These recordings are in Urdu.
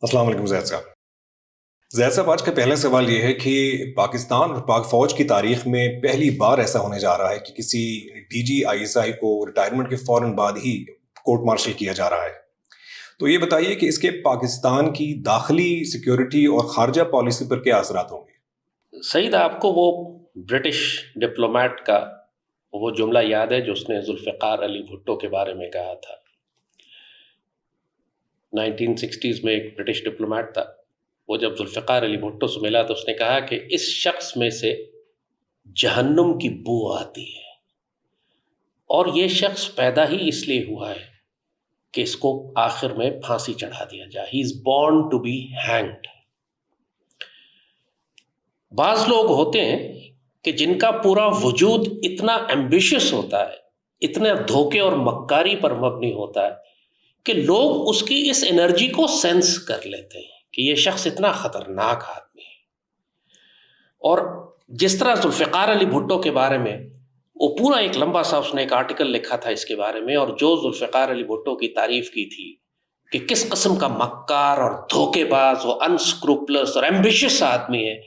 السلام علیکم زید صاحب. زید صاحب، آج کا پہلا سوال یہ ہے کہ پاکستان اور پاک فوج کی تاریخ میں پہلی بار ایسا ہونے جا رہا ہے کہ کسی ڈی جی آئی ایس آئی کو ریٹائرمنٹ کے فوراً بعد ہی کورٹ مارشل کیا جا رہا ہے. تو یہ بتائیے کہ اس کے پاکستان کی داخلی سیکیورٹی اور خارجہ پالیسی پر کیا اثرات ہوں گے؟ سعید، آپ کو وہ برٹش ڈپلومیٹ کا وہ جملہ یاد ہے جو اس نے ذوالفقار علی بھٹو کے بارے میں کہا تھا؟ 1960s میں ایک برٹش ڈپلومیٹ تھا، وہ جب ذوالفقار علی بھٹو سے ملا تو اس نے کہا کہ اس شخص میں سے جہنم کی بو آتی ہے، اور یہ شخص پیدا ہی اس لیے ہوا ہے کہ اس کو آخر میں پھانسی چڑھا دیا جائے. He is born to be hanged. بعض لوگ ہوتے ہیں کہ جن کا پورا وجود اتنا ایمبیشس ہوتا ہے، اتنے دھوکے اور مکاری پر مبنی ہوتا ہے کہ لوگ اس کی اس انرجی کو سینس کر لیتے ہیں کہ یہ شخص اتنا خطرناک آدمی ہے. اور جس طرح ذوالفقار علی بھٹو کے بارے میں وہ پورا ایک لمبا سا اس نے ایک آرٹیکل لکھا تھا اس کے بارے میں، اور جو ذوالفقار علی بھٹو کی تعریف کی تھی کہ کس قسم کا مکار اور دھوکے باز اور انسکروپلس اور ایمبیشس آدمی ہے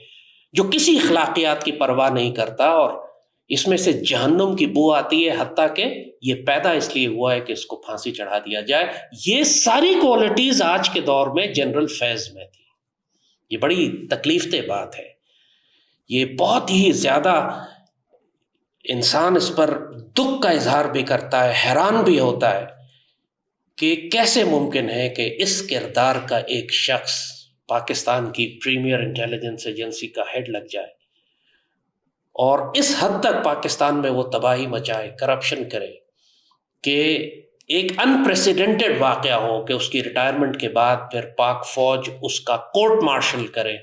جو کسی اخلاقیات کی پرواہ نہیں کرتا، اور اس میں سے جہنم کی بو آتی ہے، حتیٰ کہ یہ پیدا اس لیے ہوا ہے کہ اس کو پھانسی چڑھا دیا جائے. یہ ساری کوالٹیز آج کے دور میں جنرل فیض میں تھی. یہ بڑی تکلیف دہ بات ہے. یہ بہت ہی زیادہ انسان اس پر دکھ کا اظہار بھی کرتا ہے، حیران بھی ہوتا ہے کہ کیسے ممکن ہے کہ اس کردار کا ایک شخص پاکستان کی پریمیئر انٹیلیجنس ایجنسی کا ہیڈ لگ جائے اور اس حد تک پاکستان میں وہ تباہی مچائے، کرپشن کرے کہ ایک انپریسیڈنٹڈ واقعہ ہو کہ اس کی ریٹائرمنٹ کے بعد پھر پاک فوج اس کا کورٹ مارشل کرے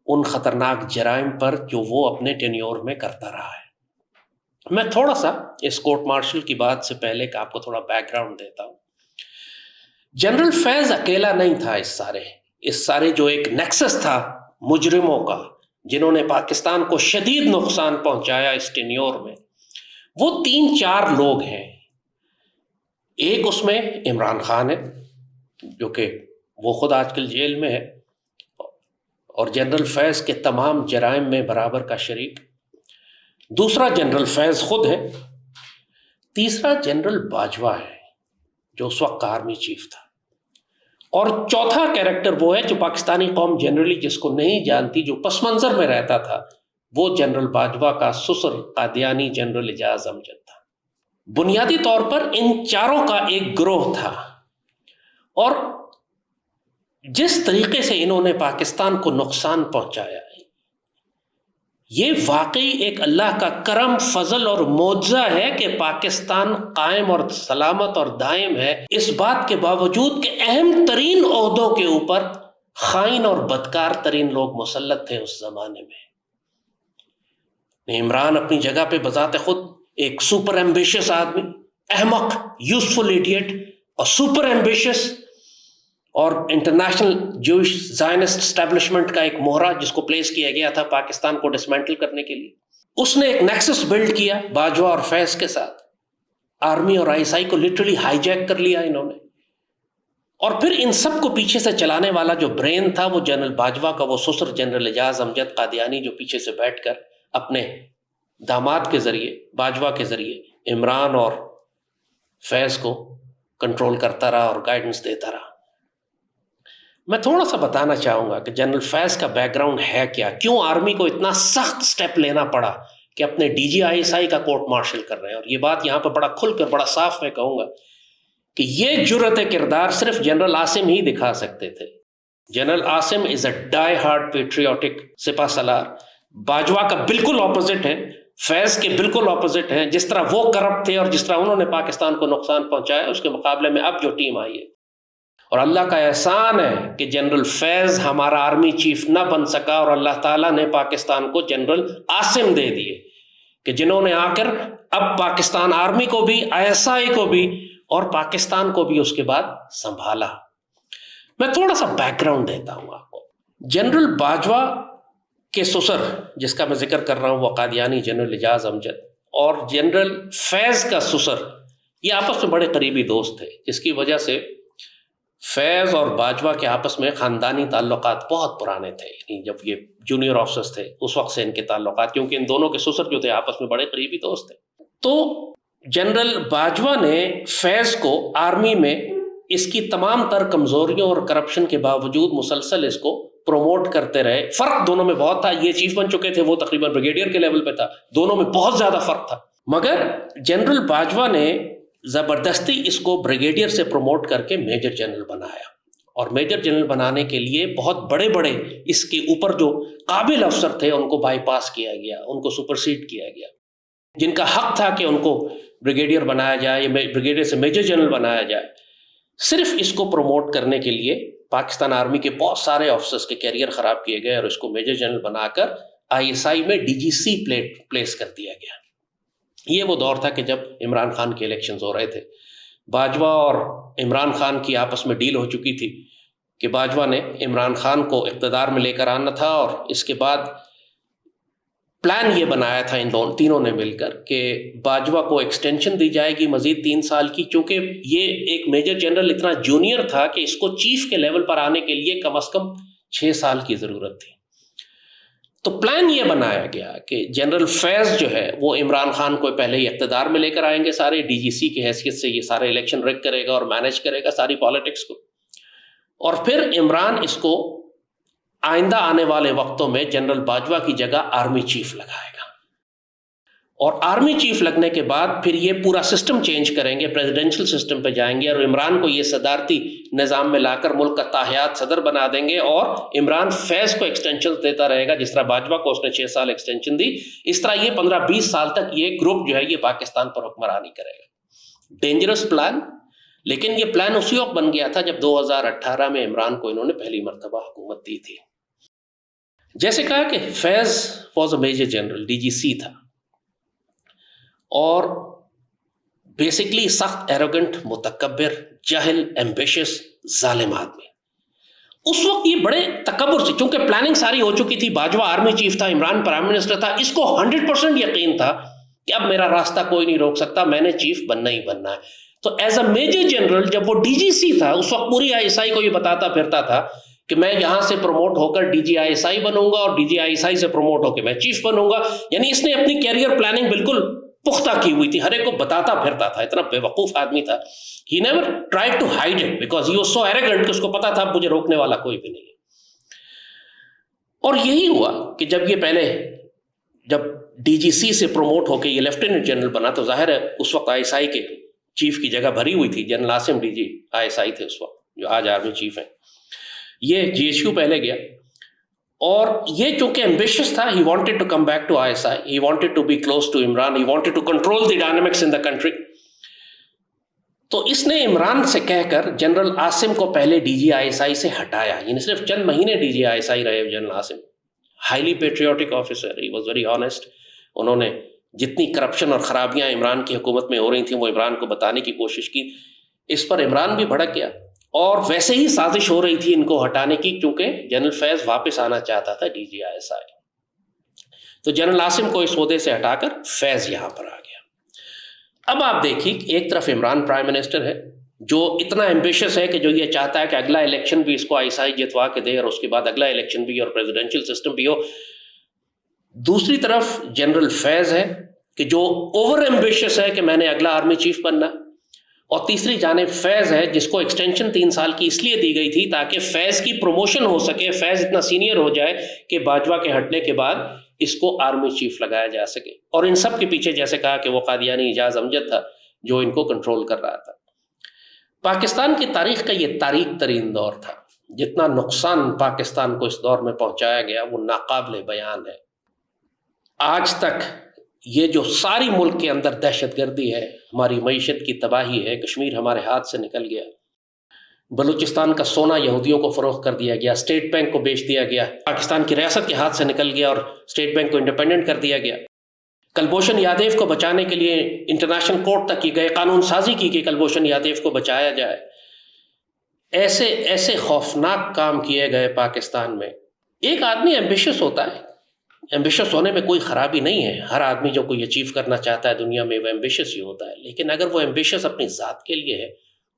ان خطرناک جرائم پر جو وہ اپنے ٹینیور میں کرتا رہا ہے. میں تھوڑا سا اس کورٹ مارشل کی بات سے پہلے کہ آپ کو تھوڑا بیک گراؤنڈ دیتا ہوں. جنرل فیض اکیلا نہیں تھا. اس سارے جو ایک نیکسس تھا مجرموں کا جنہوں نے پاکستان کو شدید نقصان پہنچایا اس ٹینیور میں، وہ 3-4 لوگ ہیں. ایک اس میں عمران خان ہے جو کہ وہ خود آج کل جیل میں ہے اور جنرل فیض کے تمام جرائم میں برابر کا شریک. دوسرا جنرل فیض خود ہے. تیسرا جنرل باجوہ ہے جو اس وقت کا آرمی چیف تھا. اور چوتھا کیریکٹر وہ ہے جو پاکستانی قوم جنرلی جس کو نہیں جانتی، جو پس منظر میں رہتا تھا، وہ جنرل باجوہ کا سسر قادیانی جنرل اعجاز امجد تھا. بنیادی طور پر ان چاروں کا ایک گروہ تھا، اور جس طریقے سے انہوں نے پاکستان کو نقصان پہنچایا ہے یہ واقعی ایک اللہ کا کرم، فضل اور معجزہ ہے کہ پاکستان قائم اور سلامت اور دائم ہے، اس بات کے باوجود کہ اہم ترین عہدوں کے اوپر خائن اور بدکار ترین لوگ مسلط تھے اس زمانے میں. عمران اپنی جگہ پہ بذات خود ایک سپر ایمبیشس آدمی، احمق، یوزفل ایڈیٹ اور سپر ایمبیشس، اور انٹرنیشنل جوش زائنسٹ اسٹیبلشمنٹ کا ایک مہرہ جس کو پلیس کیا گیا تھا پاکستان کو ڈسمینٹل کرنے کے لیے. اس نے ایک نیکسس بلڈ کیا باجوہ اور فیض کے ساتھ. آرمی اور آئی ایس آئی کو لٹرلی ہائی جیک کر لیا انہوں نے، اور پھر ان سب کو پیچھے سے چلانے والا جو برین تھا وہ جنرل باجوہ کا وہ سسر جنرل اعجاز امجد قادیانی، جو پیچھے سے بیٹھ کر اپنے داماد کے ذریعے، باجوہ کے ذریعے عمران اور فیض کو کنٹرول کرتا رہا اور گائیڈنس دیتا رہا. میں تھوڑا سا بتانا چاہوں گا کہ جنرل فیض کا بیک گراؤنڈ ہے کیا، کیوں آرمی کو اتنا سخت سٹیپ لینا پڑا کہ اپنے ڈی جی آئی ایس آئی کا کورٹ مارشل کر رہے ہیں. اور یہ بات یہاں پہ بڑا کھل کر بڑا صاف میں کہوں گا کہ یہ جرأت کردار صرف جنرل عاصم ہی دکھا سکتے تھے. جنرل عاصم از اے ڈائی ہارڈ پیٹریوٹک سپاہ سالار. باجوہ کا بالکل اپوزٹ ہے، فیض کے بالکل اپوزٹ ہیں. جس طرح وہ کرپٹ تھے اور جس طرح انہوں نے پاکستان کو نقصان پہنچایا، اس کے مقابلے میں اب جو ٹیم آئی ہے، اور اللہ کا احسان ہے کہ جنرل فیض ہمارا آرمی چیف نہ بن سکا اور اللہ تعالیٰ نے پاکستان کو جنرل عاصم دے دیے کہ جنہوں نے آ کر اب پاکستان آرمی کو بھی، آئی ایس آئی کو بھی اور پاکستان کو بھی اس کے بعد سنبھالا. میں تھوڑا سا بیک گراؤنڈ دیتا ہوں آپ کو. جنرل باجوہ کے سسر جس کا میں ذکر کر رہا ہوں وہ قادیانی جنرل اعجاز امجد، اور جنرل فیض کا سسر، یہ آپس میں بڑے قریبی دوست تھے، جس کی وجہ سے فیض اور باجوہ کے آپس میں خاندانی تعلقات بہت پرانے تھے. یعنی جب یہ جونیئر آفیسرز تھے اس وقت سے ان کے تعلقات، کیونکہ ان دونوں کے سسر جو تھے آپس میں بڑے قریبی دوست تھے. تو جنرل باجوہ نے فیض کو آرمی میں اس کی تمام تر کمزوریوں اور کرپشن کے باوجود مسلسل اس کو پروموٹ کرتے رہے. فرق دونوں میں بہت تھا، یہ چیف بن چکے تھے، وہ تقریباً بریگیڈیئر کے لیول پہ تھا، دونوں میں بہت زیادہ فرق تھا. مگر جنرل باجوہ نے زبردستی اس کو بریگیڈیئر سے پروموٹ کر کے میجر جنرل بنایا، اور میجر جنرل بنانے کے لیے بہت بڑے بڑے اس کے اوپر جو قابل افسر تھے ان کو بائی پاس کیا گیا، ان کو سپرسیڈ کیا گیا. جن کا حق تھا کہ ان کو بریگیڈیئر بنایا جائے یا بریگیڈیئر سے میجر جنرل بنایا جائے، صرف اس کو پروموٹ کرنے کے لیے پاکستان آرمی کے بہت سارے آفیسرز کے کیریئر خراب کیے گئے اور اس کو میجر جنرل بنا کر آئی ایس آئی میں ڈی جی سی پلیس کر دیا گیا. یہ وہ دور تھا کہ جب عمران خان کے الیکشنز ہو رہے تھے. باجوہ اور عمران خان کی آپس میں ڈیل ہو چکی تھی کہ باجوہ نے عمران خان کو اقتدار میں لے کر آنا تھا، اور اس کے بعد پلان یہ بنایا تھا ان تینوں نے مل کر کہ باجوہ کو ایکسٹینشن دی جائے گی مزید 3 سال کی، چونکہ یہ ایک میجر جنرل اتنا جونیئر تھا کہ اس کو چیف کے لیول پر آنے کے لیے کم از کم 6 سال کی ضرورت تھی. تو پلان یہ بنایا گیا کہ جنرل فیض جو ہے وہ عمران خان کو پہلے ہی اقتدار میں لے کر آئیں گے، سارے ڈی جی سی کی حیثیت سے یہ سارے الیکشن ریگ کرے گا اور مینیج کرے گا ساری پالیٹکس کو، اور پھر عمران اس کو آئندہ آنے والے وقتوں میں جنرل باجوہ کی جگہ آرمی چیف لگائے گا. اور آرمی چیف لگنے کے بعد پھر یہ پورا سسٹم چینج کریں گے، پریزیڈنشل سسٹم پہ جائیں گے، اور عمران کو یہ صدارتی نظام میں لا کر ملک کا تاحیات صدر بنا دیں گے، اور عمران فیض کو ایکسٹینشن دیتا رہے گا. جس طرح باجوہ کو اس نے 6 سال ایکسٹینشن دی، اس طرح یہ 15-20 سال تک یہ گروپ جو ہے یہ پاکستان پر حکمرانی کرے گا. ڈینجرس پلان، لیکن یہ پلان اسی وقت بن گیا تھا جب 2018 میں عمران کو انہوں نے پہلی مرتبہ حکومت دی تھی. جیسے کہا کہ Faiz was a major general, D G C تھا، اور بیسکلی سخت ایروگنٹ، متکبر، جاہل، ایمبیشس، ظالم آدمی. اس وقت یہ بڑے تکبر سے، چونکہ پلاننگ ساری ہو چکی تھی، باجوہ آرمی چیف تھا، عمران پرائم منسٹر تھا، اس کو 100% یقین تھا کہ اب میرا راستہ کوئی نہیں روک سکتا، میں نے چیف بننا ہی بننا ہے. تو ایز اے میجر جنرل جب وہ ڈی جی سی تھا، اس وقت پوری آئی ایس آئی کو یہ بتاتا پھرتا تھا کہ میں یہاں سے پروموٹ ہو کر ڈی جی آئی ایس آئی بنوں گا، اور ڈی جی آئی ایس آئی سے پروموٹ ہو کے میں چیف بنوں گا. یعنی اس نے اپنی کیریئر پلاننگ بالکل پختہ کی ہوئی تھی، ہر ایک کو بتاتا پھرتا تھا. اتنا بے وقوف آدمی تھا. He never tried to hide it because he was so arrogant کہ اس کو پتا تھا مجھے روکنے والا کوئی بھی نہیں ہے. اور یہی ہوا کہ جب یہ پہلے جب ڈی جی سی سے پروموٹ ہو کے یہ لیفٹیننٹ جنرل بنا، تو ظاہر ہے اس وقت آئی ایس آئی کے چیف کی جگہ بھری ہوئی تھی. General Asim D G I S I تھے اس وقت، جو آج آرمی چیف ہیں. یہ جی ایچ کیو پہلے گیا، اور یہ چونکہ ایمبیشس تھا، he wanted to come back to ISI, he wanted to be close to Imran, he wanted to control the dynamics in the country. تو اس نے عمران سے کہہ کر جنرل عاصم کو پہلے ڈی جی آئی ایس آئی سے ہٹایا. یعنی صرف چند مہینے ڈی جی آئی ایس آئی رہے general Asim. Highly patriotic officer, he was very honest. انہوں نے جتنی کرپشن اور خرابیاں عمران کی حکومت میں ہو رہی تھیں وہ عمران کو بتانے کی کوشش کی. اس پر عمران بھی بھڑک گیا، اور ویسے ہی سازش ہو رہی تھی ان کو ہٹانے کی، کیونکہ جنرل فیض واپس آنا چاہتا تھا ڈی جی آئی ایس آئی. تو جنرل عاصم کو اس عہدے سے ہٹا کر فیض یہاں پر آ گیا. اب آپ دیکھیے کہ ایک طرف عمران پرائم منسٹر ہے جو اتنا ایمبیشس ہے کہ جو یہ چاہتا ہے کہ اگلا الیکشن بھی اس کو آئی ایس آئی جتوا کے دے، اور اس کے بعد اگلا الیکشن بھی اور پریزیڈنشل سسٹم بھی ہو. دوسری طرف جنرل فیض ہے کہ جو اوور ایمبیشس ہے کہ میں نے اگلا آرمی چیف بننا. اور تیسری جانب فیض ہے جس کو ایکسٹینشن 3 سال کی اس لیے دی گئی تھی تاکہ فیض کی پروموشن ہو سکے، فیض اتنا سینئر ہو جائے کہ باجوہ کے ہٹنے کے بعد اس کو آرمی چیف لگایا جا سکے. اور ان سب کے پیچھے جیسے کہا کہ وہ قادیانی اعجاز امجد تھا جو ان کو کنٹرول کر رہا تھا. پاکستان کی تاریخ کا یہ تاریک ترین دور تھا. جتنا نقصان پاکستان کو اس دور میں پہنچایا گیا وہ ناقابل بیان ہے. آج تک یہ جو ساری ملک کے اندر دہشت گردی ہے، ہماری معیشت کی تباہی ہے، کشمیر ہمارے ہاتھ سے نکل گیا، بلوچستان کا سونا یہودیوں کو فروخت کر دیا گیا، اسٹیٹ بینک کو بیچ دیا گیا، پاکستان کی ریاست کے ہاتھ سے نکل گیا اور اسٹیٹ بینک کو انڈیپینڈنٹ کر دیا گیا. کلبھوشن یادیو کو بچانے کے لیے انٹرنیشنل کورٹ تک کی گئے، قانون سازی کی کہ کلبھوشن یادیو کو بچایا جائے. ایسے خوفناک کام کیے گئے پاکستان میں. ایک آدمی ایمبیشس ہوتا ہے، ایمبیشس ہونے میں کوئی خرابی نہیں ہے. ہر آدمی جو کوئی اچیو کرنا چاہتا ہے دنیا میں وہ ایمبیشس ہی ہوتا ہے. لیکن اگر وہ ایمبیشس اپنی ذات کے لیے ہے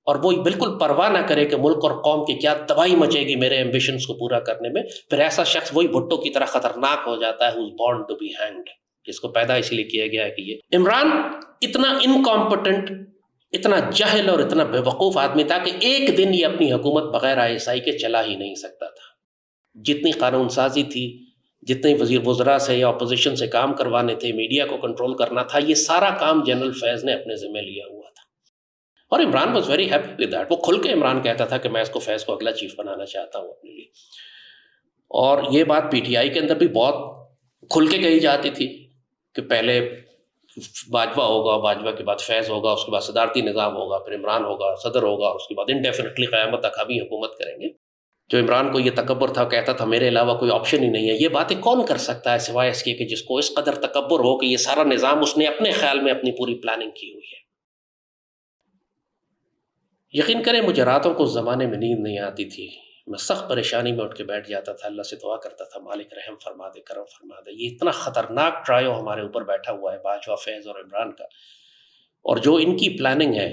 اور وہ بالکل پرواہ نہ کرے کہ ملک اور قوم کی کیا تباہی مچے گی میرے ایمبیشنز کو پورا کرنے میں، پھر ایسا شخص وہی بھٹو کی طرح خطرناک ہو جاتا ہے، who's born to be hanged، جس کو پیدا اسی لیے کیا گیا ہے کہ یہ عمران اتنا انکمپٹنٹ، اتنا جاہل اور اتنا بے وقوف آدمی تھا کہ ایک دن یہ اپنی حکومت بغیر ISI کے چلا ہی نہیں سکتا تھا. جتنی قانون سازی تھی، جتنے وزیر وزراء سے یا اپوزیشن سے کام کروانے تھے، میڈیا کو کنٹرول کرنا تھا، یہ سارا کام جنرل فیض نے اپنے ذمہ لیا ہوا تھا. اور Imran was very happy with that. وہ کھل کے عمران کہتا تھا کہ میں اس کو فیض کو اگلا چیف بنانا چاہتا ہوں اپنے لیے. اور یہ بات PTI کے اندر بھی بہت کھل کے کہی جاتی تھی کہ پہلے باجوہ ہوگا، باجوہ کے بعد فیض ہوگا، اس کے بعد صدارتی نظام ہوگا، پھر عمران ہوگا، صدر ہوگا، اور اس کے بعد انڈیفینیٹلی قیامت تک ہم ہی حکومت کریں گے. جو عمران کو یہ تکبر تھا، کہتا تھا میرے علاوہ کوئی آپشن ہی نہیں ہے. یہ باتیں کون کر سکتا ہے سوائے اس کے کہ جس کو اس قدر تکبر ہو کہ یہ سارا نظام اس نے اپنے خیال میں اپنی پوری پلاننگ کی ہوئی ہے. یقین کریں مجھے راتوں کو زمانے میں نیند نہیں آتی تھی. میں سخت پریشانی میں اٹھ کے بیٹھ جاتا تھا، اللہ سے دعا کرتا تھا مالک رحم فرما دے، کرم فرما دے. یہ اتنا خطرناک ٹرائیو ہمارے اوپر بیٹھا ہوا ہے باجوہ، فیض اور عمران کا. اور جو ان کی پلاننگ ہے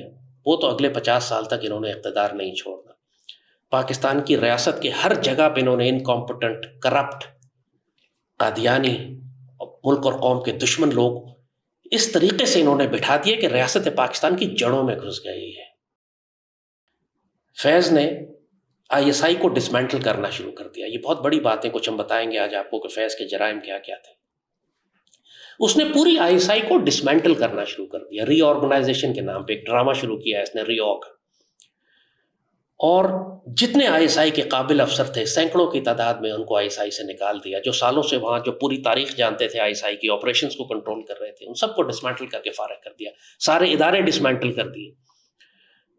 وہ تو اگلے 50 سال تک انہوں نے اقتدار نہیں چھوڑنا. پاکستان کی ریاست کے ہر جگہ پہ انہوں نے انکمپٹنٹ، کرپٹ، قادیانی، ملک اور قوم کے دشمن لوگ اس طریقے سے انہوں نے بٹھا دیے کہ ریاست پاکستان کی جڑوں میں گھس گئی ہے. فیض نے ISI کو ڈسمینٹل کرنا شروع کر دیا. یہ بہت بڑی بات ہے، کچھ ہم بتائیں گے آج آپ کو کہ فیض کے جرائم کیا کیا تھے. اس نے پوری ISI کو ڈسمینٹل کرنا شروع کر دیا. ری آرگنائزیشن کے نام پہ ایک ڈرامہ شروع کیا ہے اس نے، ری آرگ. اور جتنے ISI کے قابل افسر تھے سینکڑوں کی تعداد میں ان کو ISI سے نکال دیا. جو سالوں سے وہاں جو پوری تاریخ جانتے تھے ISI کی، آپریشنز کو کنٹرول کر رہے تھے، ان سب کو ڈسمینٹل کر کے فارغ کر دیا. سارے ادارے ڈسمینٹل کر دیے.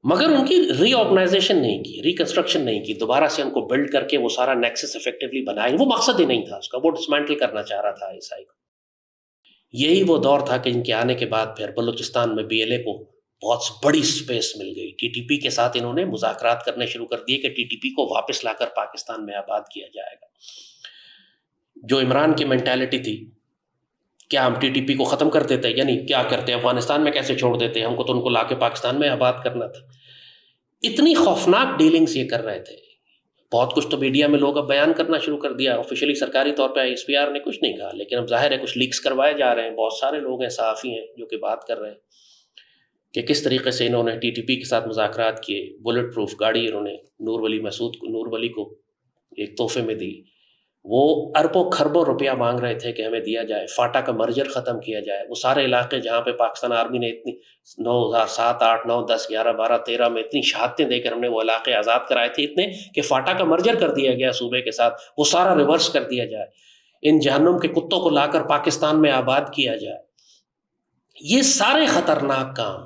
مگر ان کی ری آرگنائزیشن نہیں کی، ریکنسٹرکشن نہیں کی، دوبارہ سے ان کو بلڈ کر کے وہ سارا نیکسس افیکٹولی بنائیں. وہ مقصد ہی نہیں تھا اس کا، وہ ڈسمینٹل کرنا چاہ رہا تھا ISI کو. یہی وہ دور تھا کہ ان کے آنے کے بعد پھر بلوچستان میں BLA کو بہت بڑی سپیس مل گئی. TTP کے ساتھ انہوں نے مذاکرات کرنے شروع کر دیے کہ TTP کو واپس لا کر پاکستان میں آباد کیا جائے گا. جو عمران کی مینٹیلٹی تھی، کیا ہم TTP کو ختم کر دیتے، یعنی کیا کرتے، افغانستان میں کیسے چھوڑ دیتے، ہم کو تو ان کو لا کے پاکستان میں آباد کرنا تھا. اتنی خوفناک ڈیلنگز یہ کر رہے تھے. بہت کچھ تو میڈیا میں لوگ اب بیان کرنا شروع کر دیا. آفیشلی سرکاری طور پہ SPR نے کچھ نہیں کہا، لیکن اب ظاہر ہے کچھ لیکس کروائے جا رہے ہیں. بہت سارے لوگ ہیں، صحافی ہیں جو کہ بات کر رہے ہیں کہ کس طریقے سے انہوں نے TTP کے ساتھ مذاکرات کیے. بلٹ پروف گاڑی انہوں نے نور ولی کو ایک تحفے میں دی. وہ اربوں خربوں روپیہ مانگ رہے تھے کہ ہمیں دیا جائے، فاٹا کا مرجر ختم کیا جائے. وہ سارے علاقے جہاں پہ پاکستان آرمی نے اتنی 2007، 8، 9، 10، 11، 12، 13 میں اتنی شہادتیں دے کر ہم نے وہ علاقے آزاد کرائے تھے، اتنے کہ فاٹا کا مرجر کر دیا گیا صوبے کے ساتھ، وہ سارا ریورس کر دیا جائے. ان جہنم کے کتوں کو لا کر پاکستان میں آباد کیا جائے. یہ سارے خطرناک کام،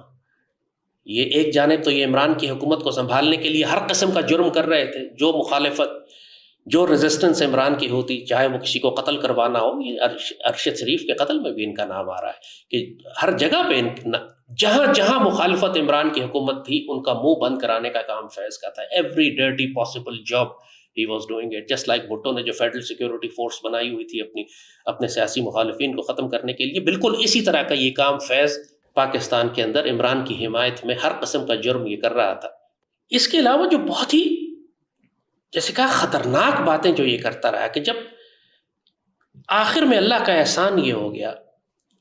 یہ ایک جانب تو یہ عمران کی حکومت کو سنبھالنے کے لیے ہر قسم کا جرم کر رہے تھے. جو مخالفت، جو ریزسٹنس عمران کی ہوتی، چاہے وہ کسی کو قتل کروانا ہو، یہ ارشد شریف کے قتل میں بھی ان کا نام آ رہا ہے کہ ہر جگہ پہ جہاں جہاں مخالفت عمران کی حکومت تھی ان کا منہ بند کرانے کا کام فیض کا تھا. Every dirty possible job he was doing it. Just like Bhutto نے جو فیڈرل سیکورٹی فورس بنائی ہوئی تھی اپنے سیاسی مخالفین کو ختم کرنے کے لیے، بالکل اسی طرح کا یہ کام فیض پاکستان کے اندر عمران کی حمایت میں ہر قسم کا جرم یہ کر رہا تھا. اس کے علاوہ جو بہت ہی جیسے کہا خطرناک باتیں جو یہ کرتا رہا کہ جب آخر میں اللہ کا احسان یہ ہو گیا